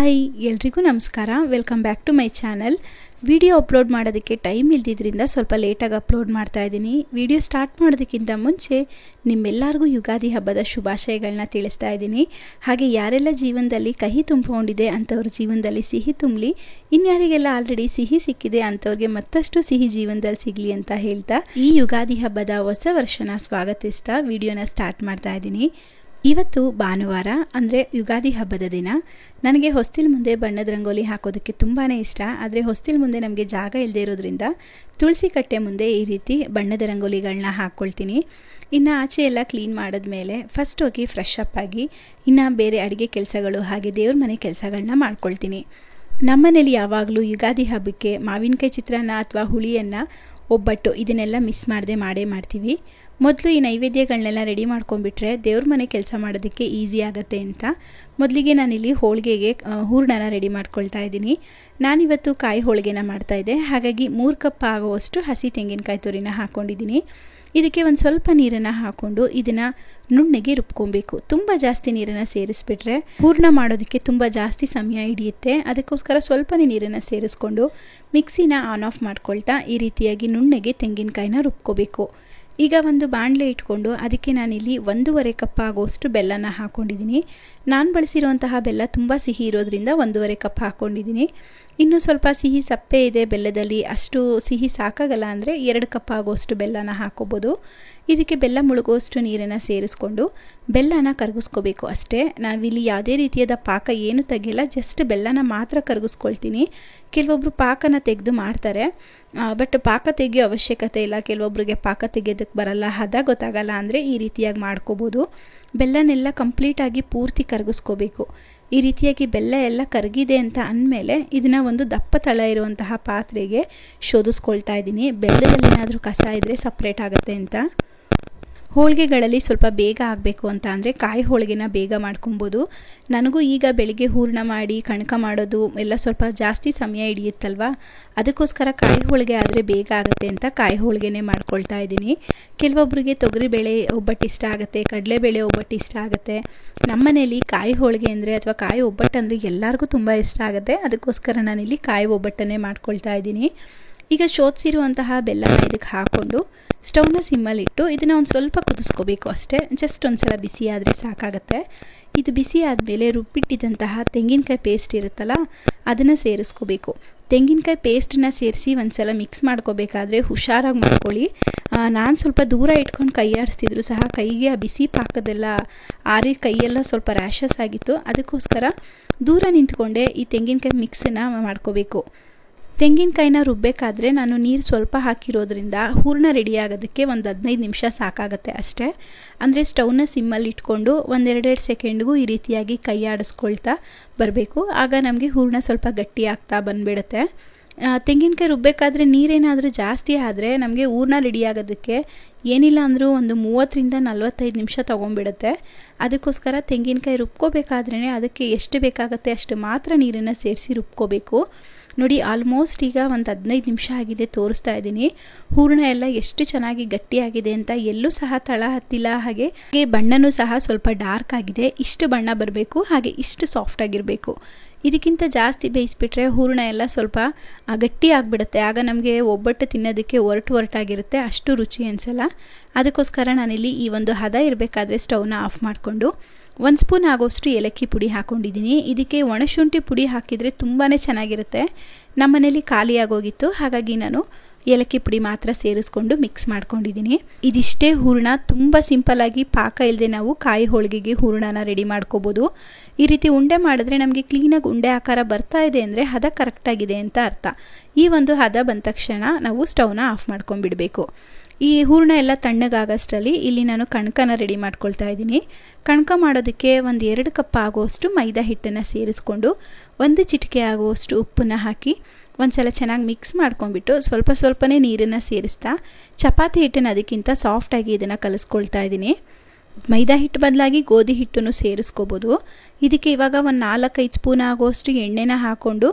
Hi ಎಲ್ರಿಗೂ ನಮಸ್ಕಾರ. Welcome back to my channel. Video upload ಮಾಡೋದಕ್ಕೆ ಟೈಮ್ ಇಲ್ದಿದ್ದರಿಂದ ಸ್ವಲ್ಪ ಲೇಟಾಗಿ ಅಪ್ಲೋಡ್ ಮಾಡ್ತಾ ಇದ್ದೀನಿ. ವಿಡಿಯೋ ಸ್ಟಾರ್ಟ್ ಮಾಡೋದಕ್ಕಿಂತ ಮುಂಚೆ ನಿಮ್ಮೆಲ್ಲರಿಗೂ ಯುಗಾದಿ ಹಬ್ಬದ ಶುಭಾಶಯಗಳನ್ನ ತಿಳಿಸ್ತಾ ಇದ್ದೀನಿ. ಹಾಗೆ ಯಾರೆಲ್ಲ ಜೀವನದಲ್ಲಿ ಕಹಿ ತುಂಬಿಕೊಂಡಿದೆ ಅಂಥವ್ರ ಜೀವನದಲ್ಲಿ ಸಿಹಿ ತುಂಬಲಿ, ಇನ್ಯಾರಿಗೆಲ್ಲ ಆಲ್ರೆಡಿ ಸಿಹಿ ಸಿಕ್ಕಿದೆ ಅಂಥವ್ರಿಗೆ ಮತ್ತಷ್ಟು ಸಿಹಿ ಜೀವನದಲ್ಲಿ ಸಿಗಲಿ ಅಂತ ಹೇಳ್ತಾ ಈ ಯುಗಾದಿ ಹಬ್ಬದ ಹೊಸ ವರ್ಷನ ಸ್ವಾಗತಿಸ್ತಾ ವಿಡಿಯೋನ ಸ್ಟಾರ್ಟ್ ಮಾಡ್ತಾ ಇದ್ದೀನಿ. ಇವತ್ತು ಭಾನುವಾರ ಅಂದರೆ ಯುಗಾದಿ ಹಬ್ಬದ ದಿನ. ನನಗೆ ಹೊಸ್ತಿಲ್ ಮುಂದೆ ಬಣ್ಣದ ರಂಗೋಲಿ ಹಾಕೋದಕ್ಕೆ ತುಂಬಾ ಇಷ್ಟ. ಆದರೆ ಹೊಸ್ತಿಲ್ ಮುಂದೆ ನಮಗೆ ಜಾಗ ಇಲ್ಲದೆ ಇರೋದ್ರಿಂದ ತುಳಸಿ ಕಟ್ಟೆ ಮುಂದೆ ಈ ರೀತಿ ಬಣ್ಣದ ರಂಗೋಲಿಗಳನ್ನ ಹಾಕ್ಕೊಳ್ತೀನಿ. ಇನ್ನು ಆಚೆ ಎಲ್ಲ ಕ್ಲೀನ್ ಮಾಡಿದ್ಮೇಲೆ ಫಸ್ಟ್ ಹೋಗಿ ಫ್ರೆಶ್ ಅಪ್ ಆಗಿ ಇನ್ನು ಬೇರೆ ಅಡುಗೆ ಕೆಲಸಗಳು ಹಾಗೆ ದೇವ್ರ ಮನೆ ಕೆಲಸಗಳನ್ನ ಮಾಡ್ಕೊಳ್ತೀನಿ. ನಮ್ಮನೇಲಿ ಯಾವಾಗಲೂ ಯುಗಾದಿ ಹಬ್ಬಕ್ಕೆ ಮಾವಿನಕಾಯಿ ಚಿತ್ರಾನ್ನ ಅಥವಾ ಹುಳಿಯನ್ನು, ಒಬ್ಬಟ್ಟು ಇದನ್ನೆಲ್ಲ ಮಿಸ್ ಮಾಡದೆ ಮಾಡೇ ಮಾಡ್ತೀವಿ. ಮೊದಲು ಈ ನೈವೇದ್ಯಗಳನ್ನೆಲ್ಲ ರೆಡಿ ಮಾಡ್ಕೊಂಡ್ಬಿಟ್ರೆ ದೇವ್ರ ಮನೆ ಕೆಲಸ ಮಾಡೋದಕ್ಕೆ ಈಸಿ ಆಗುತ್ತೆ ಅಂತ ಮೊದಲಿಗೆ ನಾನಿಲ್ಲಿ ಹೋಳಿಗೆಗೆ ಹೂರಣನ ರೆಡಿ ಮಾಡ್ಕೊಳ್ತಾ ಇದ್ದೀನಿ. ನಾನಿವತ್ತು ಕಾಯಿ ಹೋಳಿಗೆನ ಮಾಡ್ತಾಯಿದ್ದೆ. ಹಾಗಾಗಿ 3 ಕಪ್ ಆಗುವಷ್ಟು ಹಸಿ ತೆಂಗಿನಕಾಯಿ ತುರಿನ ಹಾಕ್ಕೊಂಡಿದ್ದೀನಿ. ಇದಕ್ಕೆ ಒಂದು ಸ್ವಲ್ಪ ನೀರನ್ನು ಹಾಕ್ಕೊಂಡು ಇದನ್ನು ನುಣ್ಣಗೆ ರುಬ್ಕೊಬೇಕು. ತುಂಬ ಜಾಸ್ತಿ ನೀರನ್ನು ಸೇರಿಸ್ಬಿಟ್ರೆ ಹೂರಣ ಮಾಡೋದಕ್ಕೆ ತುಂಬ ಜಾಸ್ತಿ ಸಮಯ ಹಿಡಿಯುತ್ತೆ. ಅದಕ್ಕೋಸ್ಕರ ಸ್ವಲ್ಪನೇ ನೀರನ್ನು ಸೇರಿಸ್ಕೊಂಡು ಮಿಕ್ಸಿನ ಆನ್ ಆಫ್ ಮಾಡ್ಕೊಳ್ತಾ ಈ ರೀತಿಯಾಗಿ ನುಣ್ಣಗೆ ತೆಂಗಿನಕಾಯಿನ ರುಬ್ಕೋಬೇಕು. ಈಗ ಒಂದು ಬಾಣಲೆ ಇಟ್ಕೊಂಡು ಅದಕ್ಕೆ ನಾನಿಲ್ಲಿ 1.5 ಕಪ್ ಆಗುವಷ್ಟು ಬೆಲ್ಲನ ಹಾಕ್ಕೊಂಡಿದ್ದೀನಿ. ನಾನು ಬಳಸಿರುವಂತಹ ಬೆಲ್ಲ ತುಂಬ ಸಿಹಿ ಇರೋದ್ರಿಂದ 1.5 ಕಪ್ ಹಾಕ್ಕೊಂಡಿದ್ದೀನಿ. ಇನ್ನೂ ಸ್ವಲ್ಪ ಸಿಹಿ ಸಪ್ಪೆ ಇದೆ ಬೆಲ್ಲದಲ್ಲಿ, ಅಷ್ಟು ಸಿಹಿ ಸಾಕಾಗಲ್ಲ ಅಂದರೆ 2 ಕಪ್ ಆಗುವಷ್ಟು ಬೆಲ್ಲನ ಹಾಕ್ಕೋಬೋದು. ಇದಕ್ಕೆ ಬೆಲ್ಲ ಮುಳುಗುವಷ್ಟು ನೀರನ್ನು ಸೇರಿಸ್ಕೊಂಡು ಬೆಲ್ಲನ ಕರಗಿಸ್ಕೋಬೇಕು ಅಷ್ಟೇ. ನಾವಿಲ್ಲಿ ಯಾವುದೇ ರೀತಿಯಾದ ಪಾಕ ಏನು ತೆಗಿಲ್ಲ, ಜಸ್ಟ್ ಬೆಲ್ಲನ ಮಾತ್ರ ಕರಗಿಸ್ಕೊಳ್ತೀನಿ. ಕೆಲವೊಬ್ಬರು ಪಾಕನ ತೆಗೆದು ಮಾಡ್ತಾರೆ, ಬಟ್ ಪಾಕ ತೆಗೆಯೋ ಅವಶ್ಯಕತೆ ಇಲ್ಲ. ಕೆಲವೊಬ್ಬರಿಗೆ ಪಾಕ ತೆಗೆಯೋದಕ್ಕೆ ಬರಲ್ಲ, ಹದ ಗೊತ್ತಾಗಲ್ಲ ಅಂದರೆ ಈ ರೀತಿಯಾಗಿ ಮಾಡ್ಕೋಬೋದು. ಬೆಲ್ಲನೆಲ್ಲ ಕಂಪ್ಲೀಟಾಗಿ ಪೂರ್ತಿ ಕರಗಿಸ್ಕೋಬೇಕು. ಈ ರೀತಿಯಾಗಿ ಬೆಲ್ಲ ಎಲ್ಲ ಕರಗಿದೆ ಅಂತ ಅಂದಮೇಲೆ ಇದನ್ನು ಒಂದು ದಪ್ಪ ತಳ ಇರುವಂತಹ ಪಾತ್ರೆಗೆ ಶೋಧಿಸ್ಕೊಳ್ತಾ ಇದ್ದೀನಿ. ಬೆಲ್ಲದಲ್ಲಿ ಏನಾದರೂ ಕಸ ಇದ್ದರೆ ಸಪ್ರೇಟ್ ಆಗುತ್ತೆ ಅಂತ. ಹೋಳಿಗೆಗಳಲ್ಲಿ ಸ್ವಲ್ಪ ಬೇಗ ಆಗಬೇಕು ಅಂತ ಅಂದರೆ ಕಾಯಿ ಹೋಳಿಗೆನ ಬೇಗ ಮಾಡ್ಕೊಬೋದು. ನನಗೂ ಈಗ ಬೆಳಿಗ್ಗೆ ಹೂರಣ ಮಾಡಿ ಕಣಕ ಮಾಡೋದು ಎಲ್ಲ ಸ್ವಲ್ಪ ಜಾಸ್ತಿ ಸಮಯ ಹಿಡಿಯುತ್ತಲ್ವ, ಅದಕ್ಕೋಸ್ಕರ ಕಾಯಿ ಹೋಳಿಗೆ ಆದರೆ ಬೇಗ ಆಗುತ್ತೆ ಅಂತ ಕಾಯಿ ಹೋಳಿಗೆನೇ ಮಾಡ್ಕೊಳ್ತಾ ಇದ್ದೀನಿ. ಕೆಲವೊಬ್ಬರಿಗೆ ತೊಗರಿಬೇಳೆ ಒಬ್ಬಟ್ಟು ಇಷ್ಟ ಆಗುತ್ತೆ, ಕಡಲೆಬೇಳೆ ಒಬ್ಬಟ್ಟು ಇಷ್ಟ ಆಗುತ್ತೆ. ನಮ್ಮನೇಲಿ ಕಾಯಿ ಹೋಳಿಗೆ ಅಂದರೆ ಅಥವಾ ಕಾಯಿ ಒಬ್ಬಟ್ಟು ಅಂದರೆ ಎಲ್ಲರಿಗೂ ತುಂಬ ಇಷ್ಟ ಆಗುತ್ತೆ. ಅದಕ್ಕೋಸ್ಕರ ನಾನಿಲ್ಲಿ ಕಾಯಿ ಒಬ್ಬಟ್ಟನ್ನೇ ಮಾಡ್ಕೊಳ್ತಾ ಇದ್ದೀನಿ. ಈಗ ಶೋಧಿಸಿರುವಂತಹ ಬೆಲ್ಲನ ಇದಕ್ಕೆ ಹಾಕ್ಕೊಂಡು ಸ್ಟವ್ನ ಸಿಮ್ಮಲ್ಲಿಟ್ಟು ಇದನ್ನು ಒಂದು ಸ್ವಲ್ಪ ಕುದಿಸ್ಕೋಬೇಕು ಅಷ್ಟೇ. ಜಸ್ಟ್ ಒಂದು ಸಲ ಬಿಸಿ ಆದರೆ ಸಾಕಾಗುತ್ತೆ. ಇದು ಬಿಸಿ ಆದಮೇಲೆ ರುಬ್ಬಿಟ್ಟಿದ್ದಂತಹ ತೆಂಗಿನಕಾಯಿ ಪೇಸ್ಟ್ ಇರುತ್ತಲ್ಲ ಅದನ್ನು ಸೇರಿಸ್ಕೋಬೇಕು. ತೆಂಗಿನಕಾಯಿ ಪೇಸ್ಟನ್ನ ಸೇರಿಸಿ ಒಂದು ಸಲ ಮಿಕ್ಸ್ ಮಾಡ್ಕೋಬೇಕಾದ್ರೆ ಹುಷಾರಾಗಿ ಮಾಡ್ಕೊಳ್ಳಿ. ನಾನು ಸ್ವಲ್ಪ ದೂರ ಇಟ್ಕೊಂಡು ಕೈ ಆಡಿಸ್ತಿದ್ರು ಸಹ ಕೈಗೆ ಆ ಬಿಸಿ ಪಾಕದೆಲ್ಲ ಆರಿ ಕೈಯೆಲ್ಲ ಸ್ವಲ್ಪ ರ್ಯಾಷಸ್ ಆಗಿತ್ತು. ಅದಕ್ಕೋಸ್ಕರ ದೂರ ನಿಂತ್ಕೊಂಡೆ ಈ ತೆಂಗಿನಕಾಯಿ ಮಿಕ್ಸನ್ನು ಮಾಡ್ಕೋಬೇಕು. ತೆಂಗಿನಕಾಯಿನ ರುಬ್ಬಬೇಕಾದ್ರೆ ನಾನು ನೀರು ಸ್ವಲ್ಪ ಹಾಕಿರೋದ್ರಿಂದ ಹೂರಣ ರೆಡಿ ಆಗೋದಕ್ಕೆ ಒಂದು 15 ನಿಮಿಷ ಸಾಕಾಗುತ್ತೆ ಅಷ್ಟೇ. ಅಂದರೆ ಸ್ಟವ್ನ ಸಿಮ್ಮಲ್ಲಿ ಇಟ್ಕೊಂಡು 1-2 ಸೆಕೆಂಡ್ಗೂ ಈ ರೀತಿಯಾಗಿ ಕೈ ಆಡಿಸ್ಕೊಳ್ತಾ ಬರಬೇಕು. ಆಗ ನಮಗೆ ಹೂರಣ ಸ್ವಲ್ಪ ಗಟ್ಟಿ ಆಗ್ತಾ ಬಂದುಬಿಡುತ್ತೆ. ತೆಂಗಿನಕಾಯಿ ರುಬ್ಬಬೇಕಾದ್ರೆ ನೀರೇನಾದರೂ ಜಾಸ್ತಿ ಆದರೆ ನಮಗೆ ಹೂರಣ ರೆಡಿ ಆಗೋದಕ್ಕೆ ಏನಿಲ್ಲ ಅಂದರೂ ಒಂದು 30-45 ನಿಮಿಷ ತೊಗೊಂಡ್ಬಿಡುತ್ತೆ. ಅದಕ್ಕೋಸ್ಕರ ತೆಂಗಿನಕಾಯಿ ರುಬ್ಕೋಬೇಕಾದ್ರೇ ಅದಕ್ಕೆ ಎಷ್ಟು ಬೇಕಾಗುತ್ತೆ ಅಷ್ಟು ಮಾತ್ರ ನೀರನ್ನು ಸೇರಿಸಿ ರುಬ್ಕೋಬೇಕು. ನೋಡಿ, ಆಲ್ಮೋಸ್ಟ್ ಈಗ ಒಂದು 15 ನಿಮಿಷ ಆಗಿದೆ, ತೋರಿಸ್ತಾ ಇದ್ದೀನಿ. ಹೂರಣ ಎಲ್ಲ ಎಷ್ಟು ಚೆನ್ನಾಗಿ ಗಟ್ಟಿಯಾಗಿದೆ ಅಂತ, ಎಲ್ಲೂ ಸಹ ತಳ ಹತ್ತಿಲ್ಲ. ಹಾಗೆ ಬಣ್ಣನೂ ಸಹ ಸ್ವಲ್ಪ ಡಾರ್ಕ್ ಆಗಿದೆ. ಇಷ್ಟು ಬಣ್ಣ ಬರಬೇಕು, ಹಾಗೆ ಇಷ್ಟು ಸಾಫ್ಟ್ ಆಗಿರಬೇಕು. ಇದಕ್ಕಿಂತ ಜಾಸ್ತಿ ಬೇಯಿಸ್ಬಿಟ್ರೆ ಹೂರಣ ಎಲ್ಲ ಸ್ವಲ್ಪ ಗಟ್ಟಿ ಆಗಿಬಿಡುತ್ತೆ. ಆಗ ನಮಗೆ ಒಬ್ಬಟ್ಟು ತಿನ್ನೋದಕ್ಕೆ ಒರಟಾಗಿರುತ್ತೆ, ಅಷ್ಟು ರುಚಿ ಅನಿಸಲ್ಲ. ಅದಕ್ಕೋಸ್ಕರ ನಾನಿಲ್ಲಿ ಈ ಒಂದು ಹದ ಇರಬೇಕಾದ್ರೆ ಸ್ಟವ್ನ ಆಫ್ ಮಾಡಿಕೊಂಡು 1 ಸ್ಪೂನ್ ಆಗೋಷ್ಟು ಏಲಕ್ಕಿ ಪುಡಿ ಹಾಕ್ಕೊಂಡಿದ್ದೀನಿ. ಇದಕ್ಕೆ ಒಣಶುಂಠಿ ಪುಡಿ ಹಾಕಿದರೆ ತುಂಬಾ ಚೆನ್ನಾಗಿರುತ್ತೆ. ನಮ್ಮನೇಲಿ ಖಾಲಿ ಆಗೋಗಿತ್ತು, ಹಾಗಾಗಿ ನಾನು ಏಲಕ್ಕಿ ಪುಡಿ ಮಾತ್ರ ಸೇರಿಸ್ಕೊಂಡು ಮಿಕ್ಸ್ ಮಾಡ್ಕೊಂಡಿದ್ದೀನಿ. ಇದಿಷ್ಟೇ ಹೂರಣ. ತುಂಬ ಸಿಂಪಲ್ಲಾಗಿ ಪಾಕ ಇಲ್ಲದೆ ನಾವು ಕಾಯಿ ಹೋಳಿಗೆಗೆ ಹೂರಣನ ರೆಡಿ ಮಾಡ್ಕೋಬೋದು. ಈ ರೀತಿ ಉಂಡೆ ಮಾಡಿದ್ರೆ ನಮಗೆ ಕ್ಲೀನಾಗಿ ಉಂಡೆ ಆಕಾರ ಬರ್ತಾ ಇದೆ ಅಂದರೆ ಹದ ಕರೆಕ್ಟಾಗಿದೆ ಅಂತ ಅರ್ಥ. ಈ ಒಂದು ಹದ ಬಂದ ತಕ್ಷಣ ನಾವು ಸ್ಟವ್ನ ಆಫ್ ಮಾಡ್ಕೊಂಡ್ಬಿಡಬೇಕು. ಈ ಹೂರಣ ಎಲ್ಲ ತಣ್ಣಗಾಗೋಷ್ಟರಲ್ಲಿ ಇಲ್ಲಿ ನಾನು ಕಣಕನ ರೆಡಿ ಮಾಡ್ಕೊಳ್ತಾ ಇದ್ದೀನಿ. ಕಣಕ ಮಾಡೋದಕ್ಕೆ 1-2 ಕಪ್ ಆಗುವಷ್ಟು ಮೈದಾ ಹಿಟ್ಟನ್ನು ಸೇರಿಸ್ಕೊಂಡು 1 ಚಿಟಿಕೆ ಆಗುವಷ್ಟು ಉಪ್ಪನ್ನು ಹಾಕಿ ಒಂದು ಸಲ ಚೆನ್ನಾಗಿ ಮಿಕ್ಸ್ ಮಾಡ್ಕೊಂಡ್ಬಿಟ್ಟು ಸ್ವಲ್ಪನೇ ನೀರನ್ನು ಸೇರಿಸ್ತಾ ಚಪಾತಿ ಹಿಟ್ಟನ್ನು ಅದಕ್ಕಿಂತ ಸಾಫ್ಟಾಗಿ ಇದನ್ನು ಕಲಿಸ್ಕೊಳ್ತಾ ಇದ್ದೀನಿ. ಮೈದಾ ಹಿಟ್ಟು ಬದಲಾಗಿ ಗೋಧಿ ಹಿಟ್ಟನ್ನು ಸೇರಿಸ್ಕೋಬೋದು. ಇದಕ್ಕೆ ಇವಾಗ ಒಂದು 4-5 ಸ್ಪೂನ್ ಆಗುವಷ್ಟು ಎಣ್ಣೆನ ಹಾಕ್ಕೊಂಡು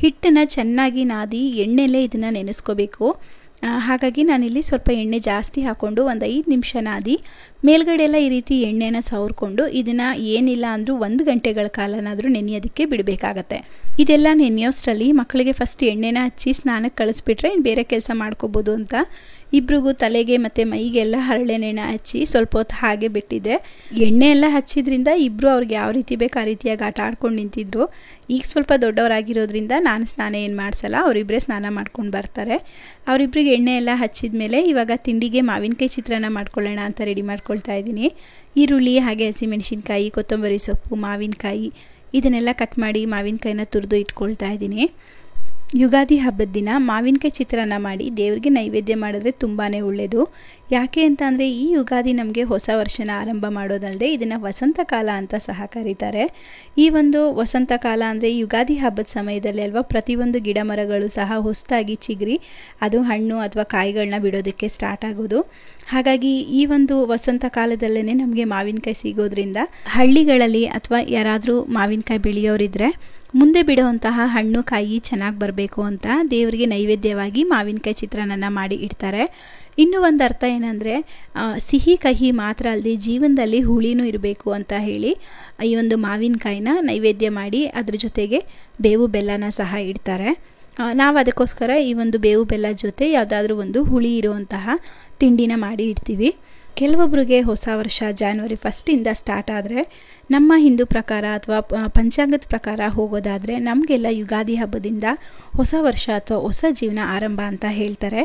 ಹಿಟ್ಟನ್ನು ಚೆನ್ನಾಗಿ ನಾದಿ ಎಣ್ಣೆಲೇ ಇದನ್ನು ನೆನೆಸ್ಕೋಬೇಕು. ಹಾಗಾಗಿ ನಾನಿಲ್ಲಿ ಸ್ವಲ್ಪ ಎಣ್ಣೆ ಜಾಸ್ತಿ ಹಾಕ್ಕೊಂಡು ಒಂದು 5 ನಿಮಿಷ ನಾದಿ ಮೇಲ್ಗಡೆ ಎಲ್ಲ ಈ ರೀತಿ ಎಣ್ಣೆನ ಸವರ್ಕೊಂಡು ಇದನ್ನು ಏನಿಲ್ಲ ಅಂದರೂ 1 ಗಂಟೆಗಳ ಕಾಲನಾದರೂ ನೆನೆಯೋದಕ್ಕೆ ಬಿಡಬೇಕಾಗತ್ತೆ. ಇದೆಲ್ಲ ನೆನೆಯೋಷ್ಟರಲ್ಲಿ ಮಕ್ಕಳಿಗೆ ಫಸ್ಟ್ ಎಣ್ಣೆನ ಹಚ್ಚಿ ಸ್ನಾನಕ್ಕೆ ಕಳಿಸ್ಬಿಟ್ರೆ ಇನ್ನು ಬೇರೆ ಕೆಲಸ ಮಾಡ್ಕೋಬೋದು ಅಂತ ಇಬ್ರಿಗೂ ತಲೆಗೆ ಮತ್ತು ಮೈಗೆಲ್ಲ ಹರಳೆಣ್ಣೆನ ಹಚ್ಚಿ ಸ್ವಲ್ಪ ಹೊತ್ತು ಹಾಗೆ ಬಿಟ್ಟಿದ್ದೆ. ಎಣ್ಣೆ ಎಲ್ಲ ಹಚ್ಚಿದ್ರಿಂದ ಇಬ್ಬರು ಅವ್ರಿಗೆ ಯಾವ ರೀತಿ ಬೇಕು ಆ ರೀತಿಯಾಗಿ ಆಟ ಆಡ್ಕೊಂಡು ನಿಂತಿದ್ರು. ಈಗ ಸ್ವಲ್ಪ ದೊಡ್ಡವರಾಗಿರೋದ್ರಿಂದ ನಾನು ಸ್ನಾನ ಏನು ಮಾಡಿಸಲ್ಲ, ಅವರಿಬ್ಬರೇ ಸ್ನಾನ ಮಾಡ್ಕೊಂಡು ಬರ್ತಾರೆ. ಅವರಿಬ್ಬರಿಗೆ ಎಣ್ಣೆ ಎಲ್ಲ ಹಚ್ಚಿದ ಮೇಲೆ ಇವಾಗ ತಿಂಡಿಗೆ ಮಾವಿನಕಾಯಿ ಚಿತ್ರಾನ್ನ ಮಾಡ್ಕೊಳ್ಳೋಣ ಅಂತ ರೆಡಿ ಮಾಡ್ಕೊಳ್ತಾ ಇದ್ದೀನಿ. ಈರುಳ್ಳಿ ಹಾಗೆ ಹಸಿಮೆಣಸಿನ್ಕಾಯಿ, ಕೊತ್ತಂಬರಿ ಸೊಪ್ಪು, ಮಾವಿನಕಾಯಿ ಇದನ್ನೆಲ್ಲ ಕಟ್ ಮಾಡಿ ಮಾವಿನಕಾಯಿನ ತುರಿದು ಇಟ್ಕೊಳ್ತಾ ಇದ್ದೀನಿ. ಯುಗಾದಿ ಹಬ್ಬದ ದಿನ ಮಾವಿನಕಾಯಿ ಚಿತ್ರಾನ್ನ ಮಾಡಿ ದೇವರಿಗೆ ನೈವೇದ್ಯ ಮಾಡಿದ್ರೆ ತುಂಬಾ ಒಳ್ಳೆಯದು. ಯಾಕೆ ಅಂತ ಅಂದರೆ ಈ ಯುಗಾದಿ ನಮಗೆ ಹೊಸ ವರ್ಷನ ಆರಂಭ ಮಾಡೋದಲ್ಲದೆ ಇದನ್ನು ವಸಂತ ಕಾಲ ಅಂತ ಸಹ ಕರೀತಾರೆ. ಈ ಒಂದು ವಸಂತ ಕಾಲ ಅಂದರೆ ಯುಗಾದಿ ಹಬ್ಬದ ಸಮಯದಲ್ಲಿ ಅಲ್ವಾ ಪ್ರತಿಯೊಂದು ಗಿಡ ಮರಗಳು ಸಹ ಹೊಸದಾಗಿ ಚಿಗುರಿ ಅದು ಹಣ್ಣು ಅಥವಾ ಕಾಯಿಗಳನ್ನ ಬಿಡೋದಕ್ಕೆ ಸ್ಟಾರ್ಟ್ ಆಗೋದು. ಹಾಗಾಗಿ ಈ ಒಂದು ವಸಂತ ಕಾಲದಲ್ಲೇ ನಮಗೆ ಮಾವಿನಕಾಯಿ ಸಿಗೋದ್ರಿಂದ ಹಳ್ಳಿಗಳಲ್ಲಿ ಅಥವಾ ಯಾರಾದರೂ ಮಾವಿನಕಾಯಿ ಬೆಳೆಯೋರಿದ್ರೆ ಮುಂದೆ ಬಿಡುವಂತಹ ಹಣ್ಣು ಕಾಯಿ ಚೆನ್ನಾಗಿ ಬರಬೇಕು ಅಂತ ದೇವರಿಗೆ ನೈವೇದ್ಯವಾಗಿ ಮಾವಿನಕಾಯಿ ಚಿತ್ರಾನ್ನ ಮಾಡಿ ಇಡ್ತಾರೆ. ಇನ್ನೂ ಒಂದು ಅರ್ಥ ಏನಂದರೆ ಸಿಹಿ ಕಹಿ ಮಾತ್ರ ಅಲ್ಲದೆ ಜೀವನದಲ್ಲಿ ಹುಳಿನೂ ಇರಬೇಕು ಅಂತ ಹೇಳಿ ಈ ಒಂದು ಮಾವಿನಕಾಯಿನ ನೈವೇದ್ಯ ಮಾಡಿ ಅದ್ರ ಜೊತೆಗೆ ಬೇವು ಬೆಲ್ಲನ ಸಹ ಇಡ್ತಾರೆ. ನಾವು ಅದಕ್ಕೋಸ್ಕರ ಈ ಒಂದು ಬೇವು ಬೆಲ್ಲ ಜೊತೆ ಯಾವುದಾದ್ರೂ ಒಂದು ಹುಳಿ ಇರುವಂತಹ ತಿಂಡಿನ ಮಾಡಿ ಇಡ್ತೀವಿ. ಕೆಲವೊಬ್ಬರಿಗೆ ಹೊಸ ವರ್ಷ ಜಾನ್ವರಿ 1 ಸ್ಟಾರ್ಟ್ ಆದರೆ ನಮ್ಮ ಹಿಂದೂ ಪ್ರಕಾರ ಅಥವಾ ಪಂಚಾಂಗದ ಪ್ರಕಾರ ಹೋಗೋದಾದರೆ ನಮಗೆಲ್ಲ ಯುಗಾದಿ ಹಬ್ಬದಿಂದ ಹೊಸ ವರ್ಷ ಅಥವಾ ಹೊಸ ಜೀವನ ಆರಂಭ ಅಂತ ಹೇಳ್ತಾರೆ.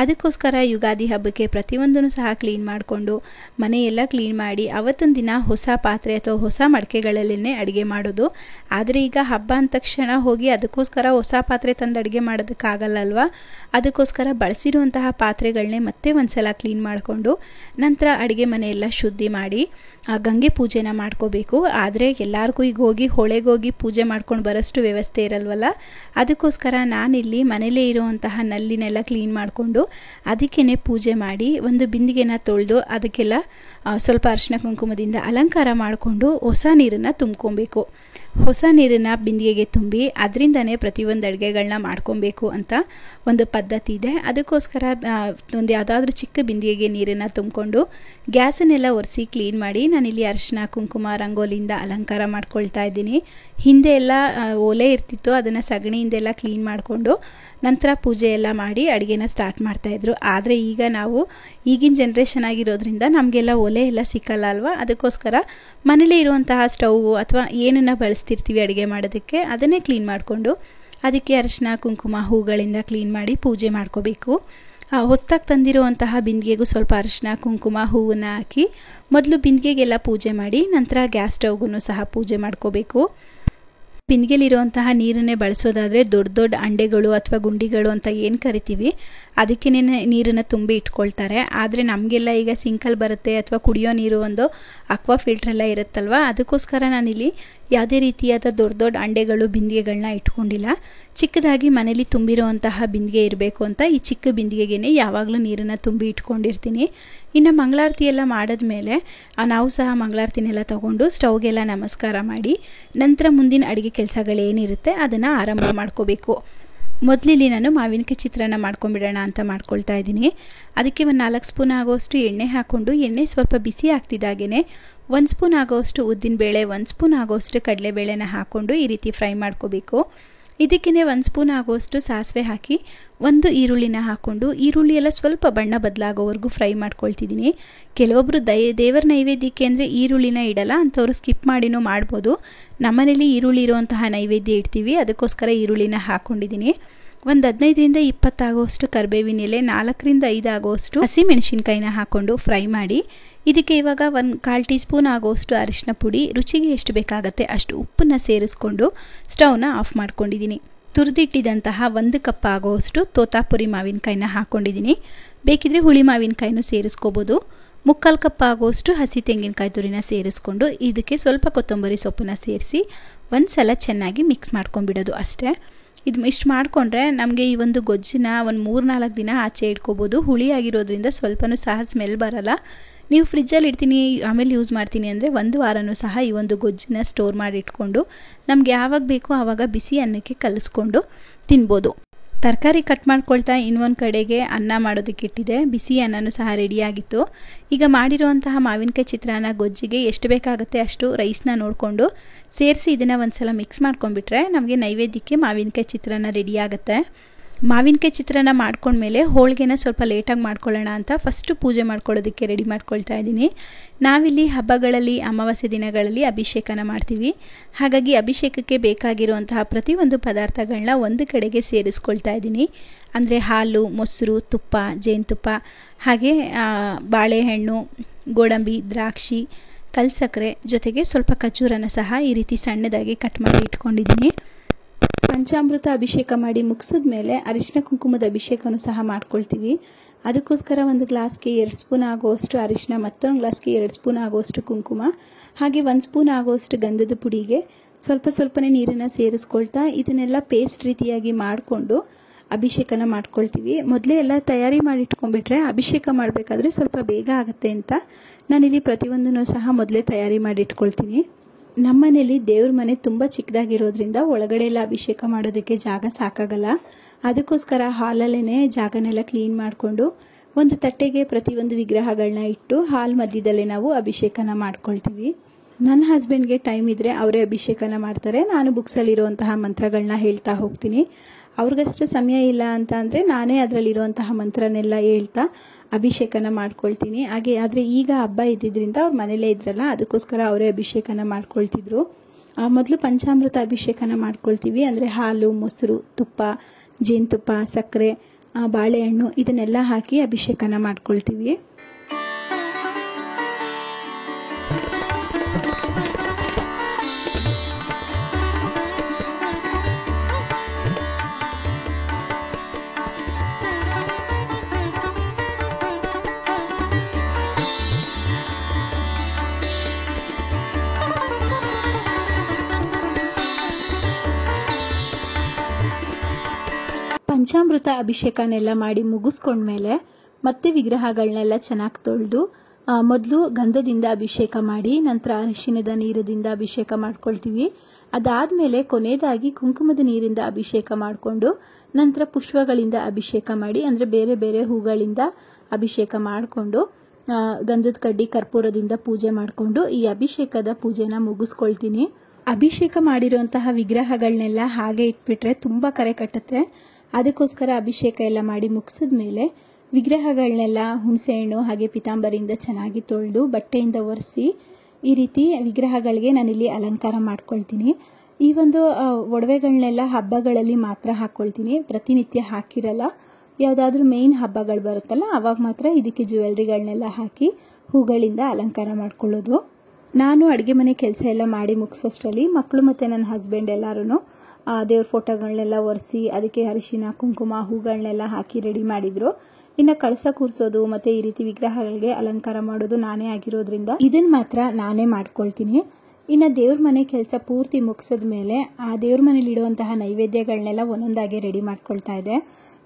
ಅದಕ್ಕೋಸ್ಕರ ಯುಗಾದಿ ಹಬ್ಬಕ್ಕೆ ಪ್ರತಿಯೊಂದನ್ನು ಸಹ ಕ್ಲೀನ್ ಮಾಡಿಕೊಂಡು ಮನೆಯೆಲ್ಲ ಕ್ಲೀನ್ ಮಾಡಿ ಅವತ್ತಿನ ದಿನ ಹೊಸ ಪಾತ್ರೆ ಅಥವಾ ಹೊಸ ಮಡಿಕೆಗಳಲ್ಲೇ ಅಡುಗೆ ಮಾಡೋದು. ಆದರೆ ಈಗ ಹಬ್ಬ ಅಂದ ತಕ್ಷಣ ಹೋಗಿ ಅದಕ್ಕೋಸ್ಕರ ಹೊಸ ಪಾತ್ರೆ ತಂದು ಅಡುಗೆ ಮಾಡೋದಕ್ಕಾಗಲ್ಲ ಅಲ್ವಾ. ಅದಕ್ಕೋಸ್ಕರ ಬಳಸಿರುವಂತಹ ಪಾತ್ರೆಗಳನ್ನೇ ಮತ್ತೆ ಒಂದು ಸಲ ಕ್ಲೀನ್ ಮಾಡಿಕೊಂಡು ನಂತರ ಅಡುಗೆ ಮನೆಯೆಲ್ಲ ಶುದ್ಧಿ ಮಾಡಿ ಗಂಗೆ ಪೂಜೆನ ಮಾಡ್ಕೋಬೇಕು. ಆದರೆ ಎಲ್ಲರಿಗೂ ಈಗ ಹೋಗಿ ಹೊಳೆಗೋಗಿ ಪೂಜೆ ಮಾಡ್ಕೊಂಡು ಬರೋಷ್ಟು ವ್ಯವಸ್ಥೆ ಇರಲ್ವಲ್ಲ. ಅದಕ್ಕೋಸ್ಕರ ನಾನಿಲ್ಲಿ ಮನೇಲೇ ಇರುವಂತಹ ನಲ್ಲಿನೆಲ್ಲ ಕ್ಲೀನ್ ಮಾಡಿಕೊಂಡು ಅದಕ್ಕೇ ಪೂಜೆ ಮಾಡಿ ಒಂದು ಬಿಂದಿಗೆನ ತೊಳೆದು ಅದಕ್ಕೆಲ್ಲ ಸ್ವಲ್ಪ ಅರಿಶಿನ ಕುಂಕುಮದಿಂದ ಅಲಂಕಾರ ಮಾಡಿಕೊಂಡು ಹೊಸ ನೀರನ್ನು ತುಂಬ್ಕೊಬೇಕು. ಹೊಸ ನೀರನ್ನು ಬಿಂದಿಗೆಗೆ ತುಂಬಿ ಅದರಿಂದನೇ ಪ್ರತಿಯೊಂದು ಅಡುಗೆಗಳನ್ನ ಮಾಡ್ಕೊಬೇಕು ಅಂತ ಒಂದು ಪದ್ಧತಿ ಇದೆ. ಅದಕ್ಕೋಸ್ಕರ ಒಂದು ಯಾವುದಾದ್ರೂ ಚಿಕ್ಕ ಬಿಂದಿಗೆಗೆ ನೀರನ್ನು ತುಂಬಿಕೊಂಡು ಗ್ಯಾಸನ್ನೆಲ್ಲ ಒರೆಸಿ ಕ್ಲೀನ್ ಮಾಡಿ ನಾನಿಲ್ಲಿ ಅರಿಶಿನ ಕುಂಕುಮ ರಂಗೋಲಿಯಿಂದ ಅಲಂಕಾರ ಮಾಡ್ಕೊಳ್ತಾ ಇದ್ದೀನಿ. ಹಿಂದೆ ಎಲ್ಲ ಒಲೆ ಇರ್ತಿತ್ತು, ಅದನ್ನು ಸಗಣಿಯಿಂದೆಲ್ಲ ಕ್ಲೀನ್ ಮಾಡಿಕೊಂಡು ನಂತರ ಪೂಜೆ ಎಲ್ಲ ಮಾಡಿ ಅಡುಗೆನ ಸ್ಟಾರ್ಟ್ ಮಾಡ್ತಾಯಿದ್ರು. ಆದರೆ ಈಗ ನಾವು ಈಗಿನ ಜನ್ರೇಷನ್ ಆಗಿರೋದ್ರಿಂದ ನಮಗೆಲ್ಲ ಒಲೆ ಎಲ್ಲ ಸಿಕ್ಕಲ್ಲ ಅಲ್ವಾ. ಅದಕ್ಕೋಸ್ಕರ ಮನೇಲೇ ಇರುವಂತಹ ಸ್ಟೌವು ಅಥವಾ ಏನನ್ನು ಬಳಸ್ತಿರ್ತೀವಿ ಅಡುಗೆ ಮಾಡೋದಕ್ಕೆ ಅದನ್ನೇ ಕ್ಲೀನ್ ಮಾಡಿಕೊಂಡು ಅದಕ್ಕೆ ಅರಿಶಿನ ಕುಂಕುಮ ಹೂಗಳಿಂದ ಕ್ಲೀನ್ ಮಾಡಿ ಪೂಜೆ ಮಾಡ್ಕೋಬೇಕು. ಹೊಸದಾಗಿ ತಂದಿರುವಂತಹ ಬಿಂದಿಗೆಗೂ ಸ್ವಲ್ಪ ಅರಿಶಿನ ಕುಂಕುಮ ಹೂವನ್ನು ಹಾಕಿ ಮೊದಲು ಬಿಂದಿಗೆಗೆಲ್ಲ ಪೂಜೆ ಮಾಡಿ ನಂತರ ಗ್ಯಾಸ್ ಸ್ಟವ್ಗೂ ಸಹ ಪೂಜೆ ಮಾಡ್ಕೋಬೇಕು. ಬಿಂದಿಗೆಲಿರುವಂತಹ ನೀರನ್ನೇ ಬಳಸೋದಾದರೆ ದೊಡ್ಡ ದೊಡ್ಡ ಅಂಡೆಗಳು ಅಥವಾ ಗುಂಡಿಗಳು ಅಂತ ಏನು ಕರಿತೀವಿ ಅದಕ್ಕೇ ನೀರನ್ನು ತುಂಬಿ ಇಟ್ಕೊಳ್ತಾರೆ. ಆದರೆ ನಮಗೆಲ್ಲ ಈಗ ಸಿಂಕಲ್ಲಿ ಬರುತ್ತೆ ಅಥವಾ ಕುಡಿಯೋ ನೀರು ಒಂದು ಅಕ್ವಾ ಫಿಲ್ಟ್ರೆಲ್ಲ ಇರುತ್ತಲ್ವ. ಅದಕ್ಕೋಸ್ಕರ ನಾನಿಲ್ಲಿ ಯಾವುದೇ ರೀತಿಯಾದ ದೊಡ್ಡ ದೊಡ್ಡ ಅಂಡೆಗಳು ಬಿಂದಿಗೆಗಳನ್ನ ಇಟ್ಕೊಂಡಿಲ್ಲ. ಚಿಕ್ಕದಾಗಿ ಮನೇಲಿ ತುಂಬಿರುವಂತಹ ಬಿಂದಿಗೆ ಇರಬೇಕು ಅಂತ ಈ ಚಿಕ್ಕ ಬಿಂದಿಗೆಗೇ ಯಾವಾಗಲೂ ನೀರನ್ನು ತುಂಬಿ ಇಟ್ಕೊಂಡಿರ್ತೀನಿ. ಇನ್ನು ಮಂಗಳಾರತಿ ಎಲ್ಲ ಮಾಡಿದ್ಮೇಲೆ ನಾವು ಸಹ ಮಂಗಳಾರತಿನೆಲ್ಲ ತೊಗೊಂಡು ಸ್ಟವ್ಗೆಲ್ಲ ನಮಸ್ಕಾರ ಮಾಡಿ ನಂತರ ಮುಂದಿನ ಅಡುಗೆ ಕೆಲಸಗಳೇನಿರುತ್ತೆ ಅದನ್ನು ಆರಂಭ ಮಾಡ್ಕೋಬೇಕು. ಮೊದಲಿಲ್ಲಿ ನಾನು ಮಾವಿನಕಾಯಿ ಚಿತ್ರಾನ್ನ ಮಾಡ್ಕೊಂಬಿಡೋಣ ಅಂತ ಮಾಡ್ಕೊಳ್ತಾ ಇದ್ದೀನಿ. ಅದಕ್ಕೆ ಒಂದು 4 ಸ್ಪೂನ್ ಆಗೋಷ್ಟು ಎಣ್ಣೆ ಹಾಕ್ಕೊಂಡು ಎಣ್ಣೆ ಸ್ವಲ್ಪ ಬಿಸಿ ಆಗ್ತಿದ್ದಾಗೇ 1 ಸ್ಪೂನ್ ಆಗೋಷ್ಟು ಉದ್ದಿನಬೇಳೆ 1 ಸ್ಪೂನ್ ಆಗೋಷ್ಟು ಕಡಲೆಬೇಳೆನ ಹಾಕ್ಕೊಂಡು ಈ ರೀತಿ ಫ್ರೈ ಮಾಡ್ಕೋಬೇಕು. ಇದಕ್ಕೇ 1 ಸ್ಪೂನ್ ಆಗೋಷ್ಟು ಸಾಸಿವೆ ಹಾಕಿ 1 ಈರುಳ್ಳಿನ ಹಾಕ್ಕೊಂಡು ಈರುಳ್ಳಿ ಎಲ್ಲ ಸ್ವಲ್ಪ ಬಣ್ಣ ಬದಲಾಗೋವರೆಗೂ ಫ್ರೈ ಮಾಡ್ಕೊಳ್ತಿದ್ದೀನಿ. ಕೆಲವೊಬ್ಬರು ದೇವರ ನೈವೇದ್ಯಕ್ಕೆ ಅಂದರೆ ಈರುಳ್ಳಿನ ಇಡಲ್ಲ, ಅಂಥವ್ರು ಸ್ಕಿಪ್ ಮಾಡಿನೂ ಮಾಡ್ಬೋದು. ನಮ್ಮನೇಲಿ ಈರುಳ್ಳಿ ಇರುವಂತಹ ನೈವೇದ್ಯ ಇಡ್ತೀವಿ, ಅದಕ್ಕೋಸ್ಕರ ಈರುಳ್ಳಿನ ಹಾಕ್ಕೊಂಡಿದ್ದೀನಿ. ಒಂದು 15ರಿಂದ 20 ಆಗೋಷ್ಟು ಕರಿಬೇವಿನ ಎಲೆ 4ರಿಂದ 5 ಆಗೋಷ್ಟು ಹಸಿಮೆಣಸಿನ್ಕಾಯಿನ ಹಾಕ್ಕೊಂಡು ಫ್ರೈ ಮಾಡಿ ಇದಕ್ಕೆ ಇವಾಗ 1/4 ಟೀ ಸ್ಪೂನ್ ಆಗೋಷ್ಟು ಅರಿಶಿನ ಪುಡಿ, ರುಚಿಗೆ ಎಷ್ಟು ಬೇಕಾಗತ್ತೆ ಅಷ್ಟು ಉಪ್ಪನ್ನು ಸೇರಿಸ್ಕೊಂಡು ಸ್ಟವ್ನ ಆಫ್ ಮಾಡ್ಕೊಂಡಿದ್ದೀನಿ. ತುರಿದಿಟ್ಟಿದ್ದಂತಹ 1 ಕಪ್ ಆಗೋಷ್ಟು ತೋತಾಪುರಿ ಮಾವಿನಕಾಯಿನ ಹಾಕ್ಕೊಂಡಿದ್ದೀನಿ. ಬೇಕಿದ್ರೆ ಹುಳಿ ಮಾವಿನಕಾಯಿನೂ ಸೇರಿಸ್ಕೋಬೋದು. 3/4 ಕಪ್ ಆಗೋಷ್ಟು ಹಸಿ ತೆಂಗಿನಕಾಯಿ ತುರಿನ ಸೇರಿಸ್ಕೊಂಡು ಇದಕ್ಕೆ ಸ್ವಲ್ಪ ಕೊತ್ತಂಬರಿ ಸೊಪ್ಪನ್ನ ಸೇರಿಸಿ ಒಂದು ಸಲ ಚೆನ್ನಾಗಿ ಮಿಕ್ಸ್ ಮಾಡ್ಕೊಂಡ್ಬಿಡೋದು ಅಷ್ಟೇ. ಇಷ್ಟು ಮಾಡಿಕೊಂಡ್ರೆ ನಮಗೆ ಈ ಒಂದು ಗೊಜ್ಜನ್ನ ಒಂದು 3-4 ದಿನ ಆಚೆ ಇಟ್ಕೋಬೋದು. ಹುಳಿಯಾಗಿರೋದ್ರಿಂದ ಸ್ವಲ್ಪನೂ ಸಹ ಸ್ಮೆಲ್ ಬರಲ್ಲ. ನೀವು ಫ್ರಿಜ್ಜಲ್ಲಿ ಇಡ್ತೀನಿ ಆಮೇಲೆ ಯೂಸ್ ಮಾಡ್ತೀನಿ ಅಂದರೆ 1 ವಾರನೂ ಸಹ ಈ ಒಂದು ಗೊಜ್ಜನ್ನ ಸ್ಟೋರ್ ಮಾಡಿ ಇಟ್ಕೊಂಡು ನಮಗೆ ಯಾವಾಗ ಬೇಕೋ ಆವಾಗ ಬಿಸಿ ಅನ್ನಕ್ಕೆ ಕಲಿಸ್ಕೊಂಡು ತಿನ್ಬೋದು. ತರಕಾರಿ ಕಟ್ ಮಾಡ್ಕೊಳ್ತಾ ಇನ್ನೊಂದು ಕಡೆಗೆ ಅನ್ನ ಮಾಡೋದಕ್ಕೆ ಇಟ್ಟಿದೆ. ಬಿಸಿ ಅನ್ನನೂ ಸಹ ರೆಡಿಯಾಗಿತ್ತು. ಈಗ ಮಾಡಿರುವಂತಹ ಮಾವಿನಕಾಯಿ ಚಿತ್ರಾನ್ನ ಗೊಜ್ಜಿಗೆ ಎಷ್ಟು ಬೇಕಾಗುತ್ತೆ ಅಷ್ಟು ರೈಸ್ನ ನೋಡಿಕೊಂಡು ಸೇರಿಸಿ ಇದನ್ನು ಒಂದು ಸಲ ಮಿಕ್ಸ್ ಮಾಡ್ಕೊಂಡ್ಬಿಟ್ರೆ ನಮಗೆ ನೈವೇದ್ಯಕ್ಕೆ ಮಾವಿನಕಾಯಿ ಚಿತ್ರಾನ್ನ ರೆಡಿ ಆಗುತ್ತೆ. ಮಾವಿನಕಾಯಿ ಚಿತ್ರಾನ್ನ ಮಾಡ್ಕೊಂಡ್ಮೇಲೆ ಹೋಳಿಗೆನ ಸ್ವಲ್ಪ ಲೇಟಾಗಿ ಮಾಡ್ಕೊಳ್ಳೋಣ ಅಂತ ಫಸ್ಟು ಪೂಜೆ ಮಾಡ್ಕೊಳ್ಳೋದಕ್ಕೆ ರೆಡಿ ಮಾಡ್ಕೊಳ್ತಾ ಇದ್ದೀನಿ. ನಾವಿಲ್ಲಿ ಹಬ್ಬಗಳಲ್ಲಿ ಅಮಾವಾಸ್ಯೆ ದಿನಗಳಲ್ಲಿ ಅಭಿಷೇಕನ ಮಾಡ್ತೀವಿ. ಹಾಗಾಗಿ ಅಭಿಷೇಕಕ್ಕೆ ಬೇಕಾಗಿರುವಂತಹ ಪ್ರತಿಯೊಂದು ಪದಾರ್ಥಗಳನ್ನ ಒಂದು ಕಡೆಗೆ ಸೇರಿಸ್ಕೊಳ್ತಾ ಇದ್ದೀನಿ. ಅಂದರೆ ಹಾಲು, ಮೊಸರು, ತುಪ್ಪ, ಜೇನುತುಪ್ಪ, ಹಾಗೆ ಬಾಳೆಹಣ್ಣು, ಗೋಡಂಬಿ, ದ್ರಾಕ್ಷಿ, ಕಲ್ಸಕ್ಕರೆ ಜೊತೆಗೆ ಸ್ವಲ್ಪ ಖರ್ಜೂರನ ಸಹ ಈ ರೀತಿ ಸಣ್ಣದಾಗಿ ಕಟ್ ಮಾಡಿ ಇಟ್ಕೊಂಡಿದ್ದೀನಿ. ಪಂಚಾಮೃತ ಅಭಿಷೇಕ ಮಾಡಿ ಮುಗಿಸಿದ ಮೇಲೆ ಅರಿಶಿನ ಕುಂಕುಮದ ಅಭಿಷೇಕನೂ ಸಹ ಮಾಡ್ಕೊಳ್ತೀವಿ. ಅದಕ್ಕೋಸ್ಕರ ಒಂದು ಗ್ಲಾಸ್ಗೆ 2 ಸ್ಪೂನ್ ಆಗುವಷ್ಟು ಅರಿಶಿನ, ಮತ್ತೊಂದು ಗ್ಲಾಸ್ಗೆ 2 ಸ್ಪೂನ್ ಆಗುವಷ್ಟು ಕುಂಕುಮ, ಹಾಗೆ 1 ಸ್ಪೂನ್ ಆಗುವಷ್ಟು ಗಂಧದ ಪುಡಿಗೆ ಸ್ವಲ್ಪನೇ ನೀರನ್ನು ಸೇರಿಸ್ಕೊಳ್ತಾ ಇದನ್ನೆಲ್ಲ ಪೇಸ್ಟ್ ರೀತಿಯಾಗಿ ಮಾಡಿಕೊಂಡು ಅಭಿಷೇಕನ ಮಾಡ್ಕೊಳ್ತೀವಿ. ಮೊದಲೇ ಎಲ್ಲ ತಯಾರಿ ಮಾಡಿ ಇಟ್ಕೊಂಡ್ಬಿಟ್ರೆ ಅಭಿಷೇಕ ಮಾಡಬೇಕಾದ್ರೆ ಸ್ವಲ್ಪ ಬೇಗ ಆಗುತ್ತೆ ಅಂತ ನಾನಿಲ್ಲಿ ಪ್ರತಿಯೊಂದನ್ನು ಸಹ ಮೊದಲೇ ತಯಾರಿ ಮಾಡಿ ಇಟ್ಕೊಳ್ತೀನಿ. ನಮ್ಮನೇಲಿ ದೇವ್ರ ಮನೆ ತುಂಬ ಚಿಕ್ಕದಾಗಿರೋದ್ರಿಂದ ಒಳಗಡೆ ಎಲ್ಲ ಅಭಿಷೇಕ ಮಾಡೋದಕ್ಕೆ ಜಾಗ ಸಾಕಾಗಲ್ಲ. ಅದಕ್ಕೋಸ್ಕರ ಹಾಲಲ್ಲೇ ಜಾಗನೆಲ್ಲ ಕ್ಲೀನ್ ಮಾಡಿಕೊಂಡು ಒಂದು ತಟ್ಟೆಗೆ ಪ್ರತಿಯೊಂದು ವಿಗ್ರಹಗಳನ್ನ ಇಟ್ಟು ಹಾಲ್ ಮಧ್ಯದಲ್ಲೇ ನಾವು ಅಭಿಷೇಕನ ಮಾಡ್ಕೊಳ್ತೀವಿ. ನನ್ನ ಹಸ್ಬೆಂಡ್ಗೆ ಟೈಮ್ ಇದ್ದರೆ ಅವರೇ ಅಭಿಷೇಕನ ಮಾಡ್ತಾರೆ. ನಾನು ಬುಕ್ಸಲ್ಲಿರುವಂತಹ ಮಂತ್ರಗಳನ್ನ ಹೇಳ್ತಾ ಹೋಗ್ತೀನಿ. ಅವ್ರಿಗಷ್ಟು ಸಮಯ ಇಲ್ಲ ಅಂತ ಅಂದರೆ ನಾನೇ ಅದರಲ್ಲಿರುವಂತಹ ಮಂತ್ರನೆಲ್ಲ ಹೇಳ್ತಾ ಅಭಿಷೇಕನ ಮಾಡ್ಕೊಳ್ತೀನಿ. ಆದರೆ ಈಗ ಹಬ್ಬ ಇದ್ದಿದ್ದರಿಂದ ಅವ್ರ ಮನೇಲೇ ಇದ್ರಲ್ಲ, ಅದಕ್ಕೋಸ್ಕರ ಅವರೇ ಅಭಿಷೇಕನ ಮಾಡ್ಕೊಳ್ತಿದ್ರು. ಮೊದಲು ಪಂಚಾಮೃತ ಅಭಿಷೇಕನ ಮಾಡ್ಕೊಳ್ತೀವಿ. ಅಂದರೆ ಹಾಲು, ಮೊಸರು, ತುಪ್ಪ, ಜೇನುತುಪ್ಪ, ಸಕ್ಕರೆ, ಬಾಳೆಹಣ್ಣು ಇದನ್ನೆಲ್ಲ ಹಾಕಿ ಅಭಿಷೇಕನ ಮಾಡ್ಕೊಳ್ತೀವಿ. ಪಂಚಾಮೃತ ಅಭಿಷೇಕನೆಲ್ಲ ಮಾಡಿ ಮುಗಿಸ್ಕೊಂಡ್ಮೇಲೆ ಮತ್ತೆ ವಿಗ್ರಹಗಳನ್ನೆಲ್ಲ ಚೆನ್ನಾಗಿ ತೊಳೆದು ಮೊದಲು ಗಂಧದಿಂದ ಅಭಿಷೇಕ ಮಾಡಿ ನಂತರ ಅರಿಶಿಣದ ನೀರದಿಂದ ಅಭಿಷೇಕ ಮಾಡ್ಕೊಳ್ತೀವಿ. ಅದಾದಮೇಲೆ ಕೊನೆಯದಾಗಿ ಕುಂಕುಮದ ನೀರಿಂದ ಅಭಿಷೇಕ ಮಾಡಿಕೊಂಡು ನಂತರ ಪುಷ್ಪಗಳಿಂದ ಅಭಿಷೇಕ ಮಾಡಿ, ಅಂದರೆ ಬೇರೆ ಬೇರೆ ಹೂಗಳಿಂದ ಅಭಿಷೇಕ ಮಾಡಿಕೊಂಡು ಗಂಧದ ಕಡ್ಡಿ ಕರ್ಪೂರದಿಂದ ಪೂಜೆ ಮಾಡಿಕೊಂಡು ಈ ಅಭಿಷೇಕದ ಪೂಜೆನ ಮುಗಿಸ್ಕೊಳ್ತೀನಿ. ಅಭಿಷೇಕ ಮಾಡಿರುವಂತಹ ವಿಗ್ರಹಗಳನ್ನೆಲ್ಲ ಹಾಗೆ ಇಟ್ಬಿಟ್ರೆ ತುಂಬ ಕರೆ ಕಟ್ಟುತ್ತೆ. ಅದಕ್ಕೋಸ್ಕರ ಅಭಿಷೇಕ ಎಲ್ಲ ಮಾಡಿ ಮುಗಿಸಿದ ಮೇಲೆ ವಿಗ್ರಹಗಳನ್ನೆಲ್ಲ ಹುಣಸೆಹಣ್ಣು ಹಾಗೆ ಪಿತಾಂಬರಿಯಿಂದ ಚೆನ್ನಾಗಿ ತೊಳೆದು ಬಟ್ಟೆಯಿಂದ ಒರೆಸಿ ಈ ರೀತಿ ವಿಗ್ರಹಗಳಿಗೆ ನಾನಿಲ್ಲಿ ಅಲಂಕಾರ ಮಾಡ್ಕೊಳ್ತೀನಿ. ಈ ಒಂದು ಒಡವೆಗಳನ್ನೆಲ್ಲ ಹಬ್ಬಗಳಲ್ಲಿ ಮಾತ್ರ ಹಾಕ್ಕೊಳ್ತೀನಿ, ಪ್ರತಿನಿತ್ಯ ಹಾಕಿರಲ್ಲ. ಯಾವುದಾದ್ರೂ ಮೇಯ್ನ್ ಹಬ್ಬಗಳು ಬರುತ್ತಲ್ಲ ಆವಾಗ ಮಾತ್ರ ಇದಕ್ಕೆ ಜ್ಯುವೆಲ್ರಿಗಳನ್ನೆಲ್ಲ ಹಾಕಿ ಹೂಗಳಿಂದ ಅಲಂಕಾರ ಮಾಡ್ಕೊಳ್ಳೋದು. ನಾನು ಅಡುಗೆ ಮನೆ ಕೆಲಸ ಎಲ್ಲ ಮಾಡಿ ಮುಗಿಸೋಷ್ಟರಲ್ಲಿ ಮಕ್ಕಳು ಮತ್ತು ನನ್ನ ಹಸ್ಬೆಂಡ್ ಎಲ್ಲರೂ ದೇವ್ರ ಫೋಟೋಗಳನ್ನೆಲ್ಲ ಒರೆಸಿ ಅದಕ್ಕೆ ಅರಿಶಿನ, ಕುಂಕುಮ, ಹೂಗಳನ್ನೆಲ್ಲ ಹಾಕಿ ರೆಡಿ ಮಾಡಿದ್ರು. ಇನ್ನು ಕಳಸ ಕೂರಿಸೋದು ಮತ್ತು ಈ ರೀತಿ ವಿಗ್ರಹಗಳಿಗೆ ಅಲಂಕಾರ ಮಾಡೋದು ನಾನೇ ಆಗಿರೋದ್ರಿಂದ ಇದನ್ನು ಮಾತ್ರ ನಾನೇ ಮಾಡ್ಕೊಳ್ತೀನಿ. ಇನ್ನು ದೇವ್ರ ಮನೆ ಕೆಲಸ ಪೂರ್ತಿ ಮುಗಿಸಿದ ಮೇಲೆ ಆ ದೇವ್ರ ಮನೇಲಿ ಇಡುವಂತಹ ನೈವೇದ್ಯಗಳನ್ನೆಲ್ಲ ಒಂದೊಂದಾಗಿ ರೆಡಿ ಮಾಡ್ಕೊಳ್ತಾ ಇದೆ.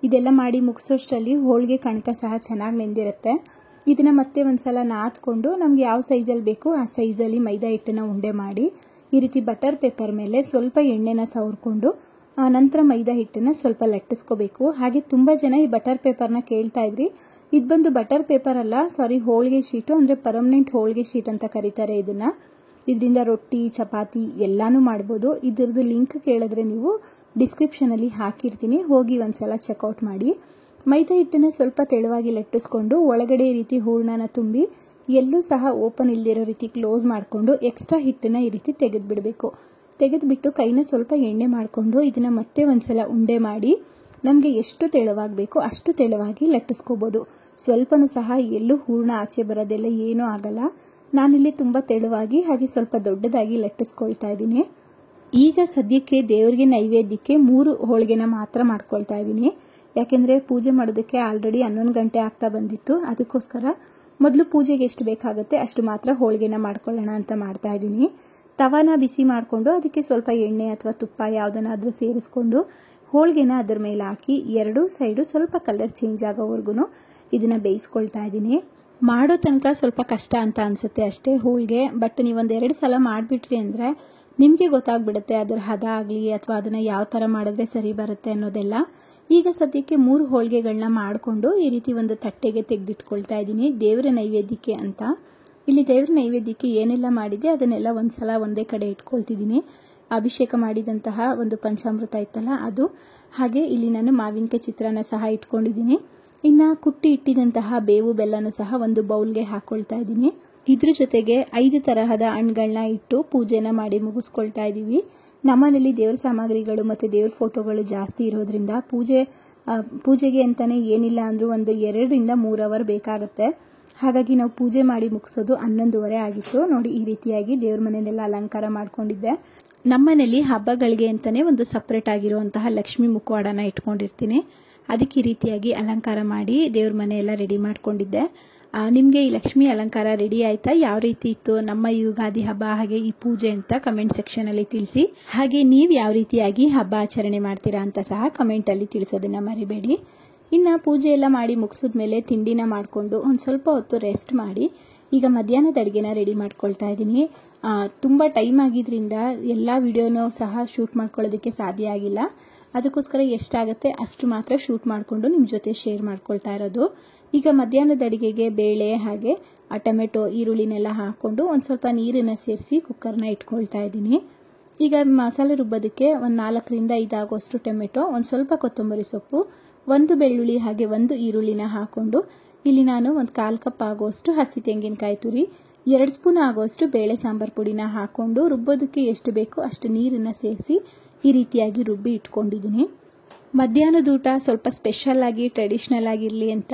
ಇದೆಲ್ಲ ಮಾಡಿ ಮುಗಿಸೋಷ್ಟರಲ್ಲಿ ಹೋಳಿಗೆ ಕಣಕ ಸಹ ಚೆನ್ನಾಗಿ ನೆಂದಿರುತ್ತೆ. ಇದನ್ನು ಮತ್ತೆ ಒಂದ್ಸಲ ನಾದ್ಕೊಂಡು ನಮ್ಗೆ ಯಾವ ಸೈಜಲ್ಲಿ ಬೇಕು ಆ ಸೈಜಲ್ಲಿ ಮೈದಾ ಹಿಟ್ಟನ್ನು ಉಂಡೆ ಮಾಡಿ ಈ ರೀತಿ ಬಟರ್ ಪೇಪರ್ ಮೇಲೆ ಸ್ವಲ್ಪ ಎಣ್ಣೆನ ಸವರ್ಕೊಂಡು ನಂತರ ಮೈದಾ ಹಿಟ್ಟನ್ನು ಸ್ವಲ್ಪ ಲಟ್ಟಿಸ್ಕೋಬೇಕು. ಹಾಗೆ ತುಂಬ ಜನ ಈ ಬಟರ್ ಪೇಪರ್ನ ಕೇಳ್ತಾ ಇದ್ರಿ. ಇದು ಬಂದು ಬಟರ್ ಪೇಪರ್ ಅಲ್ಲ, ಸಾರಿ, ಹೋಳಿಗೆ ಶೀಟು, ಅಂದರೆ ಪರ್ಮನೆಂಟ್ ಹೋಳಿಗೆ ಶೀಟ್ ಅಂತ ಕರೀತಾರೆ ಇದನ್ನು. ಇದರಿಂದ ರೊಟ್ಟಿ, ಚಪಾತಿ ಎಲ್ಲಾನು ಮಾಡ್ಬೋದು. ಇದ್ರದ್ದು ಲಿಂಕ್ ಕೇಳಿದ್ರೆ ನೀವು ಡಿಸ್ಕ್ರಿಪ್ಷನಲ್ಲಿ ಹಾಕಿರ್ತೀನಿ, ಹೋಗಿ ಒಂದ್ಸಲ ಚೆಕ್ಔಟ್ ಮಾಡಿ. ಮೈದಾ ಹಿಟ್ಟನ್ನು ಸ್ವಲ್ಪ ತೆಳುವಾಗಿ ಲಟ್ಟಿಸ್ಕೊಂಡು ಒಳಗಡೆ ಈ ರೀತಿ ಹೂರ್ಣನ ತುಂಬಿ ಎಲ್ಲೂ ಸಹ ಓಪನ್ ಇಲ್ದಿರೋ ರೀತಿ ಕ್ಲೋಸ್ ಮಾಡಿಕೊಂಡು ಎಕ್ಸ್ಟ್ರಾ ಹಿಟ್ಟನ್ನು ಈ ರೀತಿ ತೆಗೆದುಬಿಡಬೇಕು. ತೆಗೆದುಬಿಟ್ಟು ಕೈನ ಸ್ವಲ್ಪ ಎಣ್ಣೆ ಮಾಡಿಕೊಂಡು ಇದನ್ನು ಮತ್ತೆ ಒಂದ್ಸಲ ಉಂಡೆ ಮಾಡಿ ನಮಗೆ ಎಷ್ಟು ತೆಳುವಾಗಬೇಕು ಅಷ್ಟು ತೆಳುವಾಗಿ ಲಟ್ಟಿಸ್ಕೋಬೋದು. ಸ್ವಲ್ಪನೂ ಸಹ ಎಲ್ಲೂ ಹೂರ್ಣ ಆಚೆ ಬರೋದೆಲ್ಲ ಏನೂ ಆಗಲ್ಲ. ನಾನಿಲ್ಲಿ ತುಂಬ ತೆಳುವಾಗಿ ಹಾಗೆ ಸ್ವಲ್ಪ ದೊಡ್ಡದಾಗಿ ಲಟ್ಟಿಸ್ಕೊಳ್ತಾ ಇದ್ದೀನಿ. ಈಗ ಸದ್ಯಕ್ಕೆ ದೇವರಿಗೆ ನೈವೇದ್ಯಕ್ಕೆ 3 ಹೋಳಿಗೆನ ಮಾತ್ರ ಮಾಡ್ಕೊಳ್ತಾ ಇದ್ದೀನಿ. ಯಾಕೆಂದರೆ ಪೂಜೆ ಮಾಡೋದಕ್ಕೆ ಆಲ್ರೆಡಿ 11 ಗಂಟೆ ಆಗ್ತಾ ಬಂದಿತ್ತು. ಅದಕ್ಕೋಸ್ಕರ ಮೊದಲು ಪೂಜೆಗೆ ಎಷ್ಟು ಬೇಕಾಗುತ್ತೆ ಅಷ್ಟು ಮಾತ್ರ ಹೋಳಿಗೆನ ಮಾಡ್ಕೊಳ್ಳೋಣ ಅಂತ ಮಾಡ್ತಾ ಇದ್ದೀನಿ. ತವಾನ ಬಿಸಿ ಮಾಡಿಕೊಂಡು ಅದಕ್ಕೆ ಸ್ವಲ್ಪ ಎಣ್ಣೆ ಅಥವಾ ತುಪ್ಪ ಯಾವುದನ್ನಾದ್ರೂ ಸೇರಿಸ್ಕೊಂಡು ಹೋಳಿಗೆನ ಅದರ ಮೇಲೆ ಹಾಕಿ ಎರಡೂ ಸೈಡು ಸ್ವಲ್ಪ ಕಲರ್ ಚೇಂಜ್ ಆಗೋವರೆಗೂ ಇದನ್ನು ಬೇಯಿಸ್ಕೊಳ್ತಾ ಇದ್ದೀನಿ. ಮಾಡೋ ತನಕ ಸ್ವಲ್ಪ ಕಷ್ಟ ಅಂತ ಅನಿಸುತ್ತೆ ಅಷ್ಟೇ ಹೋಳಿಗೆ. ಬಟ್ ನೀವೊಂದು-2 ಸಲ ಮಾಡಿಬಿಟ್ರಿ ಅಂದರೆ ನಿಮಗೆ ಗೊತ್ತಾಗ್ಬಿಡುತ್ತೆ ಅದರ ಹದ ಆಗಲಿ ಅಥವಾ ಅದನ್ನು ಯಾವ ಥರ ಮಾಡಿದ್ರೆ ಸರಿ ಬರುತ್ತೆ ಅನ್ನೋದೆಲ್ಲ. ಈಗ ಸದ್ಯಕ್ಕೆ 3 ಹೋಳಿಗೆಗಳನ್ನ ಮಾಡಿಕೊಂಡು ಈ ರೀತಿ ಒಂದು ತಟ್ಟೆಗೆ ತೆಗೆದಿಟ್ಕೊಳ್ತಾ ಇದ್ದೀನಿ ದೇವರ ನೈವೇದ್ಯಕ್ಕೆ ಅಂತ. ಇಲ್ಲಿ ದೇವರ ನೈವೇದ್ಯಕ್ಕೆ ಏನೆಲ್ಲ ಮಾಡಿದೆ ಅದನ್ನೆಲ್ಲ ಒಂದ್ಸಲ ಒಂದೇ ಕಡೆ ಇಟ್ಕೊಳ್ತಿದ್ದೀನಿ. ಅಭಿಷೇಕ ಮಾಡಿದಂತಹ ಒಂದು ಪಂಚಾಮೃತ ಇತ್ತಲ್ಲ ಅದು, ಹಾಗೆ ಇಲ್ಲಿ ನಾನು ಮಾವಿನಕಾಯಿ ಚಿತ್ರಾನ್ನ ಸಹ ಇಟ್ಕೊಂಡಿದ್ದೀನಿ. ಇನ್ನು ಕುಟ್ಟಿ ಇಟ್ಟಿದಂತಹ ಬೇವು ಬೆಲ್ಲನೂ ಸಹ ಒಂದು ಬೌಲ್ಗೆ ಹಾಕೊಳ್ತಾ ಇದ್ದೀನಿ. ಇದ್ರ ಜೊತೆಗೆ 5 ತರಹದ ಹಣ್ಣುಗಳನ್ನ ಇಟ್ಟು ಪೂಜೆನ ಮಾಡಿ ಮುಗಿಸ್ಕೊಳ್ತಾ ಇದ್ದೀವಿ. ನಮ್ಮನೇಲಿ ದೇವ್ರ ಸಾಮಗ್ರಿಗಳು ಮತ್ತು ದೇವ್ರ ಫೋಟೋಗಳು ಜಾಸ್ತಿ ಇರೋದ್ರಿಂದ ಪೂಜೆಗೆ ಅಂತಾನೆ ಏನಿಲ್ಲ ಅಂದ್ರೂ ಒಂದು 2 ರಿಂದ 3 ಅವರ್ ಬೇಕಾಗುತ್ತೆ. ಹಾಗಾಗಿ ನಾವು ಪೂಜೆ ಮಾಡಿ ಮುಗಿಸೋದು 11:30 ಆಗಿತ್ತು. ನೋಡಿ, ಈ ರೀತಿಯಾಗಿ ದೇವ್ರ ಮನೆಯಲ್ಲೆಲ್ಲ ಅಲಂಕಾರ ಮಾಡ್ಕೊಂಡಿದ್ದೆ. ನಮ್ಮನೇಲಿ ಹಬ್ಬಗಳಿಗೆ ಅಂತಾನೆ ಒಂದು ಸಪ್ರೇಟ್ ಆಗಿರುವಂತಹ ಲಕ್ಷ್ಮಿ ಮುಖವಾಡನ ಇಟ್ಕೊಂಡಿರ್ತೀನಿ. ಅದಕ್ಕೆ ಈ ರೀತಿಯಾಗಿ ಅಲಂಕಾರ ಮಾಡಿ ದೇವ್ರ ಮನೆಯೆಲ್ಲ ರೆಡಿ ಮಾಡ್ಕೊಂಡಿದ್ದೆ. ನಿಮಗೆ ಈ ಲಕ್ಷ್ಮಿ ಅಲಂಕಾರ ರೆಡಿ ಆಯ್ತಾ? ಯಾವ ರೀತಿ ಇತ್ತು ನಮ್ಮ ಯುಗಾದಿ ಹಬ್ಬ ಹಾಗೆ ಈ ಪೂಜೆ ಅಂತ ಕಮೆಂಟ್ ಸೆಕ್ಷನ್ ಅಲ್ಲಿ ತಿಳಿಸಿ. ಹಾಗೆ ನೀವು ಯಾವ ರೀತಿಯಾಗಿ ಹಬ್ಬ ಆಚರಣೆ ಮಾಡ್ತೀರಾ ಅಂತ ಸಹ ಕಮೆಂಟ್ ಅಲ್ಲಿ ತಿಳಿಸೋದನ್ನ ಮರಿಬೇಡಿ. ಇನ್ನು ಪೂಜೆ ಎಲ್ಲ ಮಾಡಿ ಮುಗಿಸಿದ್ಮೇಲೆ ತಿಂಡಿನ ಮಾಡಿಕೊಂಡು ಒಂದು ಸ್ವಲ್ಪ ಹೊತ್ತು ರೆಸ್ಟ್ ಮಾಡಿ ಈಗ ಮಧ್ಯಾಹ್ನದ ಅಡುಗೆನ ರೆಡಿ ಮಾಡ್ಕೊಳ್ತಾ ಇದ್ದೀನಿ. ತುಂಬ ಟೈಮ್ ಆಗಿದ್ರಿಂದ ಎಲ್ಲ ವಿಡಿಯೋನೂ ಸಹ ಶೂಟ್ ಮಾಡ್ಕೊಳ್ಳೋದಕ್ಕೆ ಸಾಧ್ಯ ಆಗಿಲ್ಲ. ಅದಕ್ಕೋಸ್ಕರ ಎಷ್ಟಾಗುತ್ತೆ ಅಷ್ಟು ಮಾತ್ರ ಶೂಟ್ ಮಾಡಿಕೊಂಡು ನಿಮ್ಮ ಜೊತೆ ಶೇರ್ ಮಾಡ್ಕೊಳ್ತಾ ಇರೋದು. ಈಗ ಮಧ್ಯಾಹ್ನದ ಅಡುಗೆಗೆ ಬೇಳೆ ಹಾಗೆ ಟೊಮೆಟೊ ಈರುಳ್ಳಿನೆಲ್ಲ ಹಾಕ್ಕೊಂಡು ಒಂದು ಸ್ವಲ್ಪ ನೀರನ್ನು ಸೇರಿಸಿ ಕುಕ್ಕರ್ನ ಇಟ್ಕೊಳ್ತಾ ಇದ್ದೀನಿ. ಈಗ ಮಸಾಲೆ ರುಬ್ಬೋದಕ್ಕೆ ಒಂದು 4 ರಿಂದ 5 ಆಗೋಷ್ಟು ಟೊಮೆಟೊ, ಒಂದು ಸ್ವಲ್ಪ ಕೊತ್ತಂಬರಿ ಸೊಪ್ಪು, 1 ಬೆಳ್ಳುಳ್ಳಿ ಹಾಗೆ 1 ಈರುಳ್ಳಿನ ಹಾಕ್ಕೊಂಡು ಇಲ್ಲಿ ನಾನು ಒಂದು 1/4 ಕಪ್ ಆಗೋಷ್ಟು ಹಸಿ ತೆಂಗಿನಕಾಯಿ ತುರಿ, 2 ಸ್ಪೂನ್ ಆಗೋಷ್ಟು ಬೇಳೆ ಸಾಂಬಾರು ಪುಡಿನ ಹಾಕ್ಕೊಂಡು ರುಬ್ಬೋದಕ್ಕೆ ಎಷ್ಟು ಬೇಕೋ ಅಷ್ಟು ನೀರನ್ನು ಸೇರಿಸಿ ಈ ರೀತಿಯಾಗಿ ರುಬ್ಬಿ ಇಟ್ಕೊಂಡಿದ್ದೀನಿ. ಮಧ್ಯಾಹ್ನದ ಊಟ ಸ್ವಲ್ಪ ಸ್ಪೆಷಲ್ ಆಗಿ ಟ್ರೆಡಿಷ್ನಲ್ ಆಗಿರಲಿ ಅಂತ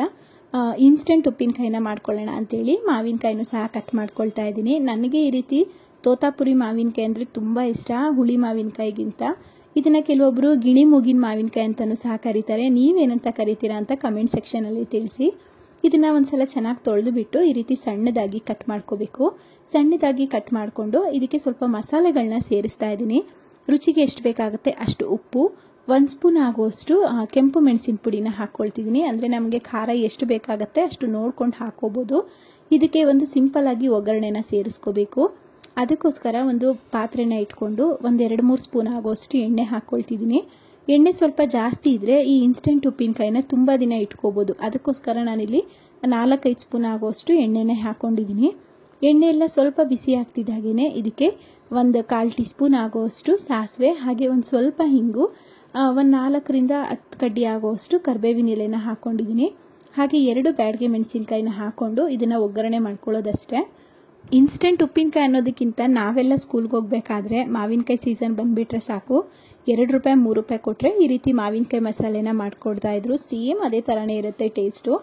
ಇನ್ಸ್ಟೆಂಟ್ ಉಪ್ಪಿನಕಾಯಿನ ಮಾಡ್ಕೊಳ್ಳೋಣ ಅಂತೇಳಿ ಮಾವಿನಕಾಯಿನೂ ಸಹ ಕಟ್ ಮಾಡ್ಕೊಳ್ತಾ ಇದ್ದೀನಿ. ನನಗೆ ಈ ರೀತಿ ತೋತಾಪುರಿ ಮಾವಿನಕಾಯಿ ಅಂದರೆ ತುಂಬ ಇಷ್ಟ, ಹುಳಿ ಮಾವಿನಕಾಯಿಗಿಂತ. ಇದನ್ನು ಕೆಲವೊಬ್ಬರು ಗಿಣಿ ಮೂಗಿನ ಮಾವಿನಕಾಯಿ ಅಂತಲೂ ಸಹ ಕರೀತಾರೆ. ನೀವೇನಂತ ಕರಿತೀರಾ ಅಂತ ಕಮೆಂಟ್ ಸೆಕ್ಷನಲ್ಲಿ ತಿಳಿಸಿ. ಇದನ್ನು ಒಂದ್ಸಲ ಚೆನ್ನಾಗಿ ತೊಳೆದು ಬಿಟ್ಟು ಈ ರೀತಿ ಸಣ್ಣದಾಗಿ ಕಟ್ ಮಾಡ್ಕೋಬೇಕು. ಸಣ್ಣದಾಗಿ ಕಟ್ ಮಾಡಿಕೊಂಡು ಇದಕ್ಕೆ ಸ್ವಲ್ಪ ಮಸಾಲೆಗಳನ್ನ ಸೇರಿಸ್ತಾ ಇದ್ದೀನಿ. ರುಚಿಗೆ ಎಷ್ಟು ಬೇಕಾಗುತ್ತೆ ಅಷ್ಟು ಉಪ್ಪು, 1 ಸ್ಪೂನ್ ಆಗುವಷ್ಟು ಕೆಂಪು ಮೆಣಸಿನ ಪುಡಿನ ಹಾಕ್ಕೊಳ್ತಿದ್ದೀನಿ. ಅಂದರೆ ನಮಗೆ ಖಾರ ಎಷ್ಟು ಬೇಕಾಗುತ್ತೆ ಅಷ್ಟು ನೋಡ್ಕೊಂಡು ಹಾಕೋಬೋದು. ಇದಕ್ಕೆ ಒಂದು ಸಿಂಪಲ್ ಆಗಿ ಒಗ್ಗರಣೆನ ಸೇರಿಸ್ಕೋಬೇಕು. ಅದಕ್ಕೋಸ್ಕರ ಒಂದು ಪಾತ್ರೆನ ಇಟ್ಕೊಂಡು ಒಂದು 2-3 ಸ್ಪೂನ್ ಆಗುವಷ್ಟು ಎಣ್ಣೆ ಹಾಕ್ಕೊಳ್ತಿದ್ದೀನಿ. ಎಣ್ಣೆ ಸ್ವಲ್ಪ ಜಾಸ್ತಿ ಇದ್ದರೆ ಈ ಇನ್ಸ್ಟೆಂಟ್ ಉಪ್ಪಿನಕಾಯಿನ ತುಂಬ ದಿನ ಇಟ್ಕೋಬೋದು. ಅದಕ್ಕೋಸ್ಕರ ನಾನಿಲ್ಲಿ 4-5 ಸ್ಪೂನ್ ಆಗುವಷ್ಟು ಎಣ್ಣೆನೇ ಹಾಕ್ಕೊಂಡಿದ್ದೀನಿ. ಎಣ್ಣೆ ಎಲ್ಲ ಸ್ವಲ್ಪ ಬಿಸಿ ಆಗ್ತಿದ್ದಾಗೇ ಇದಕ್ಕೆ ಒಂದು 1/4 ಟೀ ಸ್ಪೂನ್ ಆಗುವಷ್ಟು ಸಾಸಿವೆ ಹಾಗೆ ಒಂದು ಸ್ವಲ್ಪ ಹಿಂಗು, ಒಂದು 4 ರಿಂದ 10 ಕಡ್ಡಿ ಆಗುವಷ್ಟು ಕರಿಬೇವಿನ ಎಲೆನ ಹಾಕ್ಕೊಂಡಿದ್ದೀನಿ. ಹಾಗೆ 2 ಬ್ಯಾಡಗೆ ಮೆಣಸಿನಕಾಯಿನ ಹಾಕ್ಕೊಂಡು ಇದನ್ನು ಒಗ್ಗರಣೆ ಮಾಡ್ಕೊಳ್ಳೋದಷ್ಟೇ. ಇನ್ಸ್ಟೆಂಟ್ ಉಪ್ಪಿನಕಾಯಿ ಅನ್ನೋದಕ್ಕಿಂತ ನಾವೆಲ್ಲ ಸ್ಕೂಲ್ಗೆ ಹೋಗಬೇಕಾದ್ರೆ ಮಾವಿನಕಾಯಿ ಸೀಸನ್ ಬಂದುಬಿಟ್ರೆ ಸಾಕು, ₹2 ₹3 ಕೊಟ್ಟರೆ ಈ ರೀತಿ ಮಾವಿನಕಾಯಿ ಮಸಾಲೆನ ಮಾಡಿಕೊಡ್ತಾ ಇದ್ರು. ಸೇಮ್ ಅದೇ ಥರನೇ ಇರುತ್ತೆ ಟೇಸ್ಟು.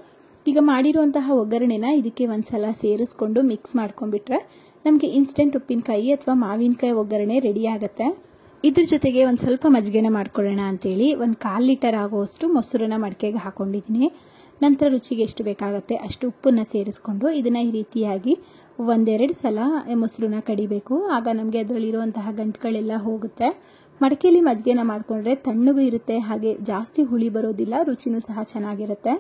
ಈಗ ಮಾಡಿರುವಂತಹ ಒಗ್ಗರಣೆನ ಇದಕ್ಕೆ ಒಂದ್ಸಲ ಸೇರಿಸ್ಕೊಂಡು ಮಿಕ್ಸ್ ಮಾಡ್ಕೊಂಡ್ಬಿಟ್ರೆ ನಮಗೆ ಇನ್ಸ್ಟೆಂಟ್ ಉಪ್ಪಿನಕಾಯಿ ಅಥವಾ ಮಾವಿನಕಾಯಿ ಒಗ್ಗರಣೆ ರೆಡಿ ಆಗುತ್ತೆ. ಇದ್ರ ಜೊತೆಗೆ ಒಂದು ಸ್ವಲ್ಪ ಮಜ್ಜಿಗೆನ ಮಾಡ್ಕೊಳ್ಳೋಣ ಅಂತೇಳಿ 1/4 ಲೀಟರ್ ಆಗುವಷ್ಟು ಮೊಸರನ್ನ ಮಡಿಕೆಗೆ ಹಾಕೊಂಡಿದ್ದೀನಿ. ನಂತರ ರುಚಿಗೆ ಎಷ್ಟು ಬೇಕಾಗುತ್ತೆ ಅಷ್ಟು ಉಪ್ಪನ್ನು ಸೇರಿಸ್ಕೊಂಡು ಇದನ್ನು ಈ ರೀತಿಯಾಗಿ 1-2 ಸಲ ಮೊಸರನ್ನ ಕಡಿಬೇಕು. ಆಗ ನಮಗೆ ಅದರಲ್ಲಿರುವಂತಹ ಗಂಟುಗಳೆಲ್ಲ ಹೋಗುತ್ತೆ. ಮಡಿಕೆಯಲ್ಲಿ ಮಜ್ಜಿಗೆನ ಮಾಡಿಕೊಂಡ್ರೆ ತಣ್ಣಗೂ ಇರುತ್ತೆ, ಹಾಗೆ ಜಾಸ್ತಿ ಹುಳಿ ಬರೋದಿಲ್ಲ, ರುಚಿನೂ ಸಹ ಚೆನ್ನಾಗಿರುತ್ತೆ.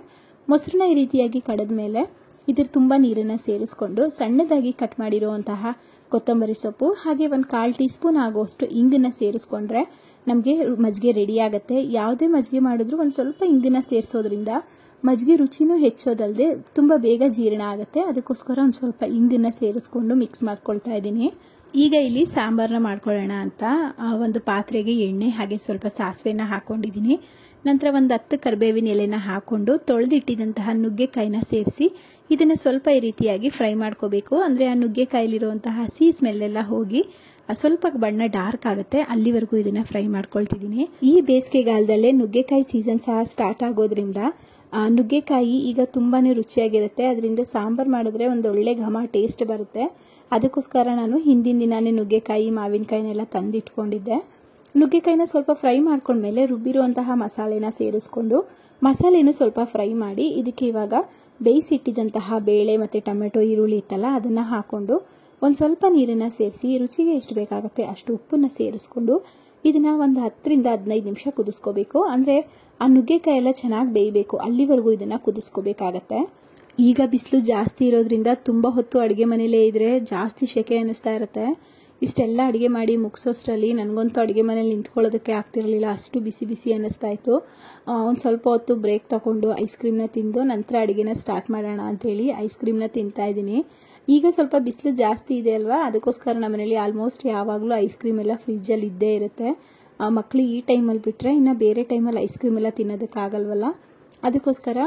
ಮೊಸರನ್ನ ಈ ರೀತಿಯಾಗಿ ಕಡಿದ ಮೇಲೆ ಇದ್ರ ತುಂಬ ನೀರನ್ನು ಸೇರಿಸ್ಕೊಂಡು ಸಣ್ಣದಾಗಿ ಕಟ್ ಮಾಡಿರುವಂತಹ ಕೊತ್ತಂಬರಿ ಸೊಪ್ಪು ಹಾಗೆ 1/4 ಟೀ ಸ್ಪೂನ್ ಆಗುವಷ್ಟು ಇಂಗನ್ನು ಸೇರಿಸ್ಕೊಂಡ್ರೆ ನಮಗೆ ಮಜ್ಜಿಗೆ ರೆಡಿ ಆಗುತ್ತೆ. ಯಾವುದೇ ಮಜ್ಜಿಗೆ ಮಾಡಿದ್ರೂ ಒಂದು ಸ್ವಲ್ಪ ಇಂಗನ್ನು ಸೇರಿಸೋದ್ರಿಂದ ಮಜ್ಜಿಗೆ ರುಚಿನೂ ಹೆಚ್ಚೋದಲ್ಲದೆ ತುಂಬ ಬೇಗ ಜೀರ್ಣ ಆಗುತ್ತೆ. ಅದಕ್ಕೋಸ್ಕರ ಒಂದು ಸ್ವಲ್ಪ ಇಂಗನ್ನು ಸೇರಿಸ್ಕೊಂಡು ಮಿಕ್ಸ್ ಮಾಡ್ಕೊಳ್ತಾ ಇದ್ದೀನಿ. ಈಗ ಇಲ್ಲಿ ಸಾಂಬಾರನ್ನ ಮಾಡ್ಕೊಳ್ಳೋಣ ಅಂತ ಒಂದು ಪಾತ್ರೆಗೆ ಎಣ್ಣೆ ಹಾಗೆ ಸ್ವಲ್ಪ ಸಾಸಿವೆನ ಹಾಕ್ಕೊಂಡಿದ್ದೀನಿ. ನಂತರ ಒಂದು 10 ಕರಿಬೇವಿನ ಎಲೆನ ಹಾಕ್ಕೊಂಡು ತೊಳೆದಿಟ್ಟಿದ್ದಂತಹ ನುಗ್ಗೆಕಾಯಿನ ಸೇರಿಸಿ ಇದನ್ನು ಸ್ವಲ್ಪ ಈ ರೀತಿಯಾಗಿ ಫ್ರೈ ಮಾಡ್ಕೋಬೇಕು. ಅಂದರೆ ಆ ನುಗ್ಗೆಕಾಯಿಲಿರುವಂತಹ ಹಸಿ ಸ್ಮೆಲ್ಲೆಲ್ಲ ಹೋಗಿ ಸ್ವಲ್ಪ ಬಣ್ಣ ಡಾರ್ಕ್ ಆಗುತ್ತೆ, ಅಲ್ಲಿವರೆಗೂ ಇದನ್ನು ಫ್ರೈ ಮಾಡ್ಕೊಳ್ತಿದ್ದೀನಿ. ಈ ಬೇಸಿಗೆಗಾಲದಲ್ಲೇ ನುಗ್ಗೆಕಾಯಿ ಸೀಸನ್ ಸಹ ಸ್ಟಾರ್ಟ್ ಆಗೋದ್ರಿಂದ ನುಗ್ಗೆಕಾಯಿ ಈಗ ತುಂಬಾ ರುಚಿಯಾಗಿರುತ್ತೆ. ಅದರಿಂದ ಸಾಂಬಾರು ಮಾಡಿದ್ರೆ ಒಂದು ಒಳ್ಳೆ ಘಮ ಟೇಸ್ಟ್ ಬರುತ್ತೆ. ಅದಕ್ಕೋಸ್ಕರ ನಾನು ಹಿಂದಿನ ದಿನಾನೇ ನುಗ್ಗೆಕಾಯಿ ಮಾವಿನಕಾಯಿನೆಲ್ಲ ತಂದಿಟ್ಕೊಂಡಿದ್ದೆ. ನುಗ್ಗೆಕಾಯಿನ ಸ್ವಲ್ಪ ಫ್ರೈ ಮಾಡ್ಕೊಂಡ್ಮೇಲೆ ರುಬ್ಬಿರುವಂತಹ ಮಸಾಲೆನ ಸೇರಿಸ್ಕೊಂಡು ಮಸಾಲೆನೂ ಸ್ವಲ್ಪ ಫ್ರೈ ಮಾಡಿ ಇದಕ್ಕೆ ಇವಾಗ ಬೇಯಿಸಿಟ್ಟಿದ್ದಂತಹ ಬೇಳೆ ಮತ್ತು ಟೊಮೆಟೊ ಈರುಳ್ಳಿ ಇತ್ತಲ್ಲ ಅದನ್ನು ಹಾಕ್ಕೊಂಡು ಒಂದು ಸ್ವಲ್ಪ ನೀರನ್ನು ಸೇರಿಸಿ ರುಚಿಗೆ ಎಷ್ಟು ಬೇಕಾಗುತ್ತೆ ಅಷ್ಟು ಉಪ್ಪನ್ನು ಸೇರಿಸ್ಕೊಂಡು ಇದನ್ನು ಒಂದು 10 ರಿಂದ 15 ನಿಮಿಷ ಕುದಿಸ್ಕೋಬೇಕು. ಅಂದರೆ ಆ ನುಗ್ಗೆಕಾಯಿ ಎಲ್ಲ ಚೆನ್ನಾಗಿ ಬೇಯಬೇಕು, ಅಲ್ಲಿವರೆಗೂ ಇದನ್ನು ಕುದಿಸ್ಕೋಬೇಕಾಗತ್ತೆ. ಈಗ ಬಿಸಿಲು ಜಾಸ್ತಿ ಇರೋದ್ರಿಂದ ತುಂಬ ಹೊತ್ತು ಅಡುಗೆ ಮನೆಯಲ್ಲೇ ಇದ್ರೆ ಜಾಸ್ತಿ ಸೆಕೆ ಅನ್ನಿಸ್ತಾ ಇರುತ್ತೆ. ಇಷ್ಟೆಲ್ಲ ಅಡುಗೆ ಮಾಡಿ ಮುಗಿಸೋಷ್ಟರಲ್ಲಿ ನನಗಂತೂ ಅಡುಗೆ ಮನೇಲಿ ನಿಂತ್ಕೊಳ್ಳೋದಕ್ಕೆ ಆಗ್ತಿರಲಿಲ್ಲ, ಅಷ್ಟು ಬಿಸಿ ಬಿಸಿ ಅನ್ನಿಸ್ತಾ ಇತ್ತು. ಒಂದು ಸ್ವಲ್ಪ ಹೊತ್ತು ಬ್ರೇಕ್ ತಗೊಂಡು ಐಸ್ ಕ್ರೀಮ್ನ ತಿಂದು ನಂತರ ಅಡುಗೆನ ಸ್ಟಾರ್ಟ್ ಮಾಡೋಣ ಅಂಥೇಳಿ ಐಸ್ ಕ್ರೀಮ್ನ ತಿಂತಾಯಿದ್ದೀನಿ. ಈಗ ಸ್ವಲ್ಪ ಬಿಸಿಲು ಜಾಸ್ತಿ ಇದೆ ಅಲ್ವಾ, ಅದಕ್ಕೋಸ್ಕರ ನಮ್ಮ ಮನೇಲಿ ಆಲ್ಮೋಸ್ಟ್ ಯಾವಾಗಲೂ ಐಸ್ ಕ್ರೀಮ್ ಎಲ್ಲ ಫ್ರಿಜ್ಜಲ್ಲಿ ಇದ್ದೇ ಇರುತ್ತೆ. ಮಕ್ಕಳು ಈ ಟೈಮಲ್ಲಿ ಬಿಟ್ಟರೆ ಇನ್ನು ಬೇರೆ ಟೈಮಲ್ಲಿ ಐಸ್ ಕ್ರೀಮ್ ಎಲ್ಲ ತಿನ್ನೋದಕ್ಕಾಗಲ್ವಲ್ಲ, ಅದಕ್ಕೋಸ್ಕರ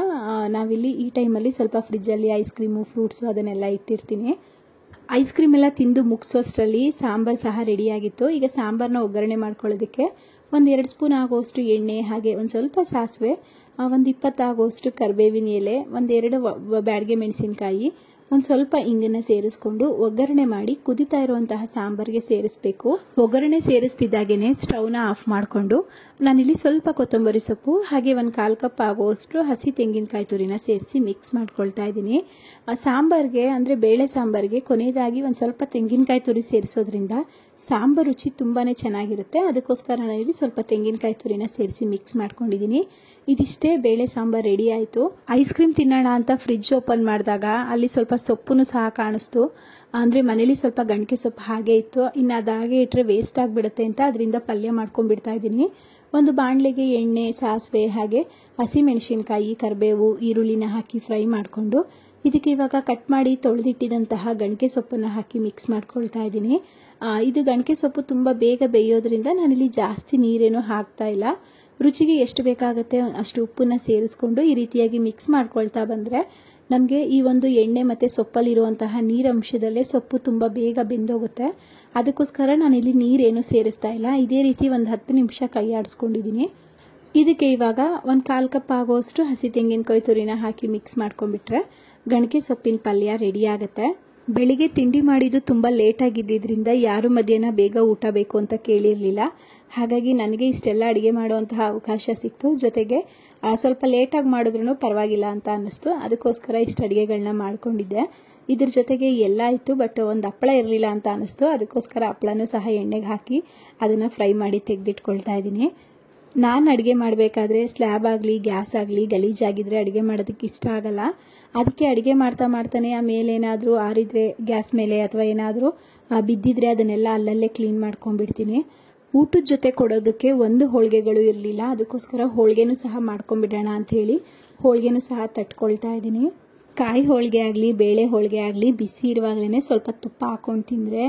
ನಾವಿಲ್ಲಿ ಈ ಟೈಮಲ್ಲಿ ಸ್ವಲ್ಪ ಫ್ರಿಜ್ಜಲ್ಲಿ ಐಸ್ ಕ್ರೀಮು ಫ್ರೂಟ್ಸು ಅದನ್ನೆಲ್ಲ ಇಟ್ಟಿರ್ತೀನಿ. ಐಸ್ ಕ್ರೀಮ್ ಎಲ್ಲ ತಿಂದು ಮುಗಿಸೋಷ್ಟರಲ್ಲಿ ಸಾಂಬಾರು ಸಹ ರೆಡಿಯಾಗಿತ್ತು. ಈಗ ಸಾಂಬಾರನ್ನ ಒಗ್ಗರಣೆ ಮಾಡ್ಕೊಳ್ಳೋದಕ್ಕೆ 1-2 ಸ್ಪೂನ್ ಆಗೋಷ್ಟು ಎಣ್ಣೆ, ಹಾಗೆ ಒಂದು ಸ್ವಲ್ಪ ಸಾಸಿವೆ, 20 ಆಗೋಷ್ಟು ಕರಿಬೇವಿನ ಎಲೆ, 1-2 ಬ್ಯಾಡಗೆ ಮೆಣಸಿನಕಾಯಿ, ಒಂದು ಸ್ವಲ್ಪ ಇಂಗನ್ನ ಸೇರಿಸ್ಕೊಂಡು ಒಗ್ಗರಣೆ ಮಾಡಿ ಕುದಿತಾ ಇರುವಂತಹ ಸಾಂಬಾರಿಗೆ ಸೇರಿಸಬೇಕು. ಒಗ್ಗರಣೆ ಸೇರಿಸ್ತಿದ್ದಾಗೇನೆ ಸ್ಟವ್ನ ಆಫ್ ಮಾಡಿಕೊಂಡು ನಾನಿಲ್ಲಿ ಸ್ವಲ್ಪ ಕೊತ್ತಂಬರಿ ಸೊಪ್ಪು ಹಾಗೆ 1/4 ಕಪ್ ಆಗುವಷ್ಟು ಹಸಿ ತೆಂಗಿನಕಾಯಿ ತುರಿನ ಸೇರಿಸಿ ಮಿಕ್ಸ್ ಮಾಡ್ಕೊಳ್ತಾ ಇದ್ದೀನಿ. ಸಾಂಬಾರಿಗೆ ಅಂದರೆ ಬೇಳೆ ಸಾಂಬಾರಿಗೆ ಕೊನೆಯದಾಗಿ ಒಂದು ಸ್ವಲ್ಪ ತೆಂಗಿನಕಾಯಿ ತುರಿ ಸೇರಿಸೋದ್ರಿಂದ ಸಾಂಬಾರು ರುಚಿ ತುಂಬಾ ಚೆನ್ನಾಗಿರುತ್ತೆ. ಅದಕ್ಕೋಸ್ಕರ ನಾನಿಲ್ಲಿ ಸ್ವಲ್ಪ ತೆಂಗಿನಕಾಯಿ ತುರಿನ ಸೇರಿಸಿ ಮಿಕ್ಸ್ ಮಾಡ್ಕೊಂಡಿದ್ದೀನಿ. ಇದಿಷ್ಟೇ, ಬೇಳೆ ಸಾಂಬಾರು ರೆಡಿ ಆಯಿತು. ಐಸ್ ಕ್ರೀಮ್ ತಿನ್ನೋಣ ಅಂತ ಫ್ರಿಡ್ಜ್ ಓಪನ್ ಮಾಡಿದಾಗ ಅಲ್ಲಿ ಸ್ವಲ್ಪ ಸೊಪ್ಪು ಸಹ ಕಾಣಿಸ್ತು. ಅಂದರೆ ಮನೇಲಿ ಸ್ವಲ್ಪ ಗಣಕೆ ಸೊಪ್ಪು ಹಾಗೆ ಇತ್ತು, ಇನ್ನು ಅದು ಹಾಗೆ ಇಟ್ಟರೆ ವೇಸ್ಟ್ ಆಗಿಬಿಡುತ್ತೆ ಅಂತ ಅದರಿಂದ ಪಲ್ಯ ಮಾಡ್ಕೊಂಡ್ಬಿಡ್ತಾ ಇದ್ದೀನಿ. ಒಂದು ಬಾಣಲೆಗೆ ಎಣ್ಣೆ, ಸಾಸಿವೆ ಹಾಗೆ ಹಸಿಮೆಣಸಿನಕಾಯಿ, ಕರಿಬೇವು, ಈರುಳ್ಳಿನ ಹಾಕಿ ಫ್ರೈ ಮಾಡಿಕೊಂಡು ಇದಕ್ಕೆ ಇವಾಗ ಕಟ್ ಮಾಡಿ ತೊಳೆದಿಟ್ಟಿದಂತಹ ಗಣಕೆ ಸೊಪ್ಪನ್ನು ಹಾಕಿ ಮಿಕ್ಸ್ ಮಾಡ್ಕೊಳ್ತಾ ಇದ್ದೀನಿ. ಇದು ಗಣಕೆ ಸೊಪ್ಪು ತುಂಬ ಬೇಗ ಬೇಯೋದ್ರಿಂದ ನಾನಿಲ್ಲಿ ಜಾಸ್ತಿ ನೀರೇನು ಹಾಕ್ತಾ ಇಲ್ಲ. ರುಚಿಗೆ ಎಷ್ಟು ಬೇಕಾಗುತ್ತೆ ಅಷ್ಟು ಉಪ್ಪನ್ನ ಸೇರಿಸ್ಕೊಂಡು ಈ ರೀತಿಯಾಗಿ ಮಿಕ್ಸ್ ಮಾಡ್ಕೊಳ್ತಾ ಬಂದರೆ ನಮಗೆ ಈ ಒಂದು ಎಣ್ಣೆ ಮತ್ತು ಸೊಪ್ಪಲ್ಲಿರುವಂತಹ ನೀರಂಶದಲ್ಲೇ ಸೊಪ್ಪು ತುಂಬ ಬೇಗ ಬೆಂದೋಗುತ್ತೆ. ಅದಕ್ಕೋಸ್ಕರ ನಾನಿಲ್ಲಿ ನೀರೇನು ಸೇರಿಸ್ತಾ ಇಲ್ಲ. ಇದೇ ರೀತಿ ಒಂದು 10 ನಿಮಿಷ ಕೈ ಆಡಿಸ್ಕೊಂಡಿದ್ದೀನಿ. ಇದಕ್ಕೆ ಇವಾಗ 1/4 ಕಪ್ ಆಗೋಷ್ಟು ಹಸಿ ತೆಂಗಿನಕಾಯಿ ತುರಿನ ಹಾಕಿ ಮಿಕ್ಸ್ ಮಾಡ್ಕೊಂಡ್ಬಿಟ್ರೆ ಗಣಕೆ ಸೊಪ್ಪಿನ ಪಲ್ಯ ರೆಡಿ ಆಗುತ್ತೆ. ಬೆಳಿಗ್ಗೆ ತಿಂಡಿ ಮಾಡಿದ್ದು ತುಂಬ ಲೇಟಾಗಿದ್ದರಿಂದ ಯಾರು ಮಧ್ಯಾಹ್ನ ಬೇಗ ಊಟ ಬೇಕು ಅಂತ ಕೇಳಿರಲಿಲ್ಲ. ಹಾಗಾಗಿ ನನಗೆ ಇಷ್ಟೆಲ್ಲ ಅಡುಗೆ ಮಾಡುವಂತಹ ಅವಕಾಶ ಸಿಕ್ತು. ಜೊತೆಗೆ ಸ್ವಲ್ಪ ಲೇಟಾಗಿ ಮಾಡಿದ್ರೂ ಪರವಾಗಿಲ್ಲ ಅಂತ ಅನ್ನಿಸ್ತು. ಅದಕ್ಕೋಸ್ಕರ ಇಷ್ಟು ಅಡುಗೆಗಳನ್ನ ಮಾಡ್ಕೊಂಡಿದ್ದೆ. ಇದ್ರ ಜೊತೆಗೆ ಎಲ್ಲ ಇತ್ತು, ಬಟ್ ಒಂದು ಹಪ್ಪಳ ಇರಲಿಲ್ಲ ಅಂತ ಅನ್ನಿಸ್ತು. ಅದಕ್ಕೋಸ್ಕರ ಹಪ್ಪಳನೂ ಸಹ ಎಣ್ಣೆಗೆ ಹಾಕಿ ಅದನ್ನು ಫ್ರೈ ಮಾಡಿ ತೆಗೆದಿಟ್ಕೊಳ್ತಾ ಇದ್ದೀನಿ. ನಾನು ಅಡುಗೆ ಮಾಡಬೇಕಾದ್ರೆ ಸ್ಲ್ಯಾಬ್ ಆಗಲಿ ಗ್ಯಾಸ್ ಆಗಲಿ ಗಲೀಜಾಗಿದ್ದರೆ ಅಡುಗೆ ಮಾಡೋದಕ್ಕೆ ಇಷ್ಟ ಆಗಲ್ಲ. ಅದಕ್ಕೆ ಅಡುಗೆ ಮಾಡ್ತಾನೆ ಆ ಮೇಲೇನಾದರೂ ಆರಿದ್ರೆ ಗ್ಯಾಸ್ ಮೇಲೆ ಅಥವಾ ಏನಾದರೂ ಬಿದ್ದಿದ್ರೆ ಅದನ್ನೆಲ್ಲ ಅಲ್ಲಲ್ಲೇ ಕ್ಲೀನ್ ಮಾಡ್ಕೊಂಡ್ಬಿಡ್ತೀನಿ. ಊಟದ ಜೊತೆ ಕೊಡೋದಕ್ಕೆ ಒಂದು ಹೋಳಿಗೆಗಳು ಇರಲಿಲ್ಲ, ಅದಕ್ಕೋಸ್ಕರ ಹೋಳಿಗೆನೂ ಸಹ ಮಾಡ್ಕೊಂಡ್ಬಿಡೋಣ ಅಂಥೇಳಿ ಹೋಳಿಗೆನೂ ಸಹ ತಟ್ಕೊಳ್ತಾ ಇದ್ದೀನಿ. ಕಾಯಿ ಹೋಳಿಗೆ ಆಗಲಿ ಬೇಳೆ ಹೋಳಿಗೆ ಆಗಲಿ ಬಿಸಿ ಇರುವಾಗಲೇ ಸ್ವಲ್ಪ ತುಪ್ಪ ಹಾಕ್ಕೊಂಡು ತಿಂದರೆ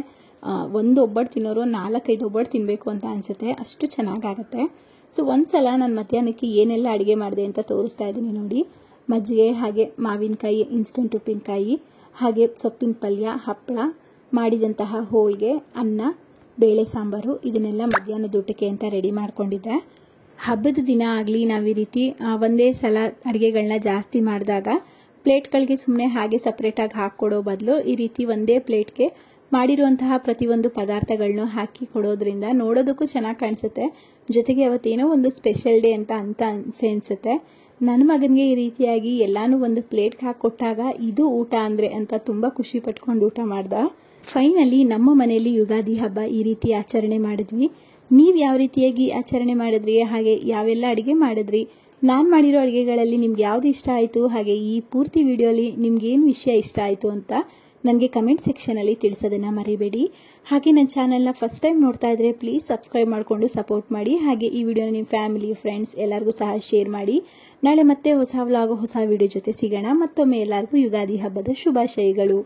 ಒಂದು ಒಬ್ಬಟ್ಟು ತಿನ್ನೋರು 4-5 ಒಬ್ಬಟ್ಟು ತಿನ್ನಬೇಕು ಅಂತ ಅನಿಸುತ್ತೆ, ಅಷ್ಟು ಚೆನ್ನಾಗಾಗತ್ತೆ. ಸೊ ಒಂದ್ಸಲ ನಾನು ಮಧ್ಯಾಹ್ನಕ್ಕೆ ಏನೆಲ್ಲ ಅಡುಗೆ ಮಾಡಿದೆ ಅಂತ ತೋರಿಸ್ತಾ ಇದ್ದೀನಿ ನೋಡಿ. ಮಜ್ಜಿಗೆ, ಹಾಗೆ ಮಾವಿನಕಾಯಿ, ಇನ್ಸ್ಟೆಂಟ್ ಉಪ್ಪಿನಕಾಯಿ, ಹಾಗೆ ಸೊಪ್ಪಿನ ಪಲ್ಯ, ಹಪ್ಪಳ, ಮಾಡಿದಂತಹ ಹೋಳಿಗೆ, ಅನ್ನ, ಬೇಳೆ ಸಾಂಬಾರು, ಇದನ್ನೆಲ್ಲ ಮಧ್ಯಾಹ್ನದ ಊಟಕ್ಕೆ ಅಂತ ರೆಡಿ ಮಾಡ್ಕೊಂಡಿದ್ದೆ. ಹಬ್ಬದ ದಿನ ಆಗಲಿ ನಾವು ಈ ರೀತಿ ಒಂದೇ ಸಲ ಅಡುಗೆಗಳನ್ನ ಜಾಸ್ತಿ ಮಾಡಿದಾಗ ಪ್ಲೇಟ್ಗಳಿಗೆ ಸುಮ್ಮನೆ ಹಾಗೆ ಸಪ್ರೇಟಾಗಿ ಹಾಕ್ಕೊಡೋ ಬದಲು ಈ ರೀತಿ ಒಂದೇ ಪ್ಲೇಟ್ಗೆ ಮಾಡಿರುವಂತಹ ಪ್ರತಿಯೊಂದು ಪದಾರ್ಥಗಳನ್ನೂ ಹಾಕಿ ಕೊಡೋದ್ರಿಂದ ನೋಡೋದಕ್ಕೂ ಚೆನ್ನಾಗಿ ಕಾಣಿಸುತ್ತೆ. ಜೊತೆಗೆ ಅವತ್ತೇನೋ ಒಂದು ಸ್ಪೆಷಲ್ ಡೇ ಅಂತ ಅನಿಸುತ್ತೆ. ನನ್ನ ಮಗನಿಗೆ ಈ ರೀತಿಯಾಗಿ ಎಲ್ಲಾನು ಒಂದು ಪ್ಲೇಟ್ಗೆ ಹಾಕಿಕೊಟ್ಟಾಗ ಇದು ಊಟ ಅಂದರೆ ಅಂತ ತುಂಬ ಖುಷಿ ಪಟ್ಕೊಂಡು ಊಟ ಮಾಡ್ದ. ಫೈನಲಿ ನಮ್ಮ ಮನೆಯಲ್ಲಿ ಯುಗಾದಿ ಹಬ್ಬ ಈ ರೀತಿ ಆಚರಣೆ ಮಾಡಿದ್ವಿ. ನೀವು ಯಾವ ರೀತಿಯಾಗಿ ಆಚರಣೆ ಮಾಡಿದ್ರಿ, ಹಾಗೆ ಯಾವೆಲ್ಲ ಅಡುಗೆ ಮಾಡಿದ್ರಿ, ನಾನು ಮಾಡಿರೋ ಅಡುಗೆಗಳಲ್ಲಿ ನಿಮ್ಗೆ ಯಾವುದು ಇಷ್ಟ ಆಯಿತು, ಹಾಗೆ ಈ ಪೂರ್ತಿ ವಿಡಿಯೋಲಿ ನಿಮ್ಗೇನು ವಿಷಯ ಇಷ್ಟ ಆಯಿತು ಅಂತ ನನಗೆ ಕಮೆಂಟ್ ಸೆಕ್ಷನಲ್ಲಿ ತಿಳಿಸೋದನ್ನು ಮರಿಬೇಡಿ. ಹಾಗೆ ನನ್ನ ಚಾನಲ್ನ ಫಸ್ಟ್ ಟೈಮ್ ನೋಡ್ತಾ ಇದ್ದರೆ ಪ್ಲೀಸ್ ಸಬ್ಸ್ಕ್ರೈಬ್ ಮಾಡಿಕೊಂಡು ಸಪೋರ್ಟ್ ಮಾಡಿ. ಹಾಗೆ ಈ ವಿಡಿಯೋನ ನಿಮ್ಮ ಫ್ಯಾಮಿಲಿ, ಫ್ರೆಂಡ್ಸ್ ಎಲ್ಲರಿಗೂ ಸಹ ಶೇರ್ ಮಾಡಿ. ನಾಳೆ ಮತ್ತೆ ಹೊಸ ವ್ಲಾಗ್, ಹೊಸ ವಿಡಿಯೋ ಜೊತೆ ಸಿಗೋಣ. ಮತ್ತೊಮ್ಮೆ ಎಲ್ಲರಿಗೂ ಯುಗಾದಿ ಹಬ್ಬದ ಶುಭಾಶಯಗಳು.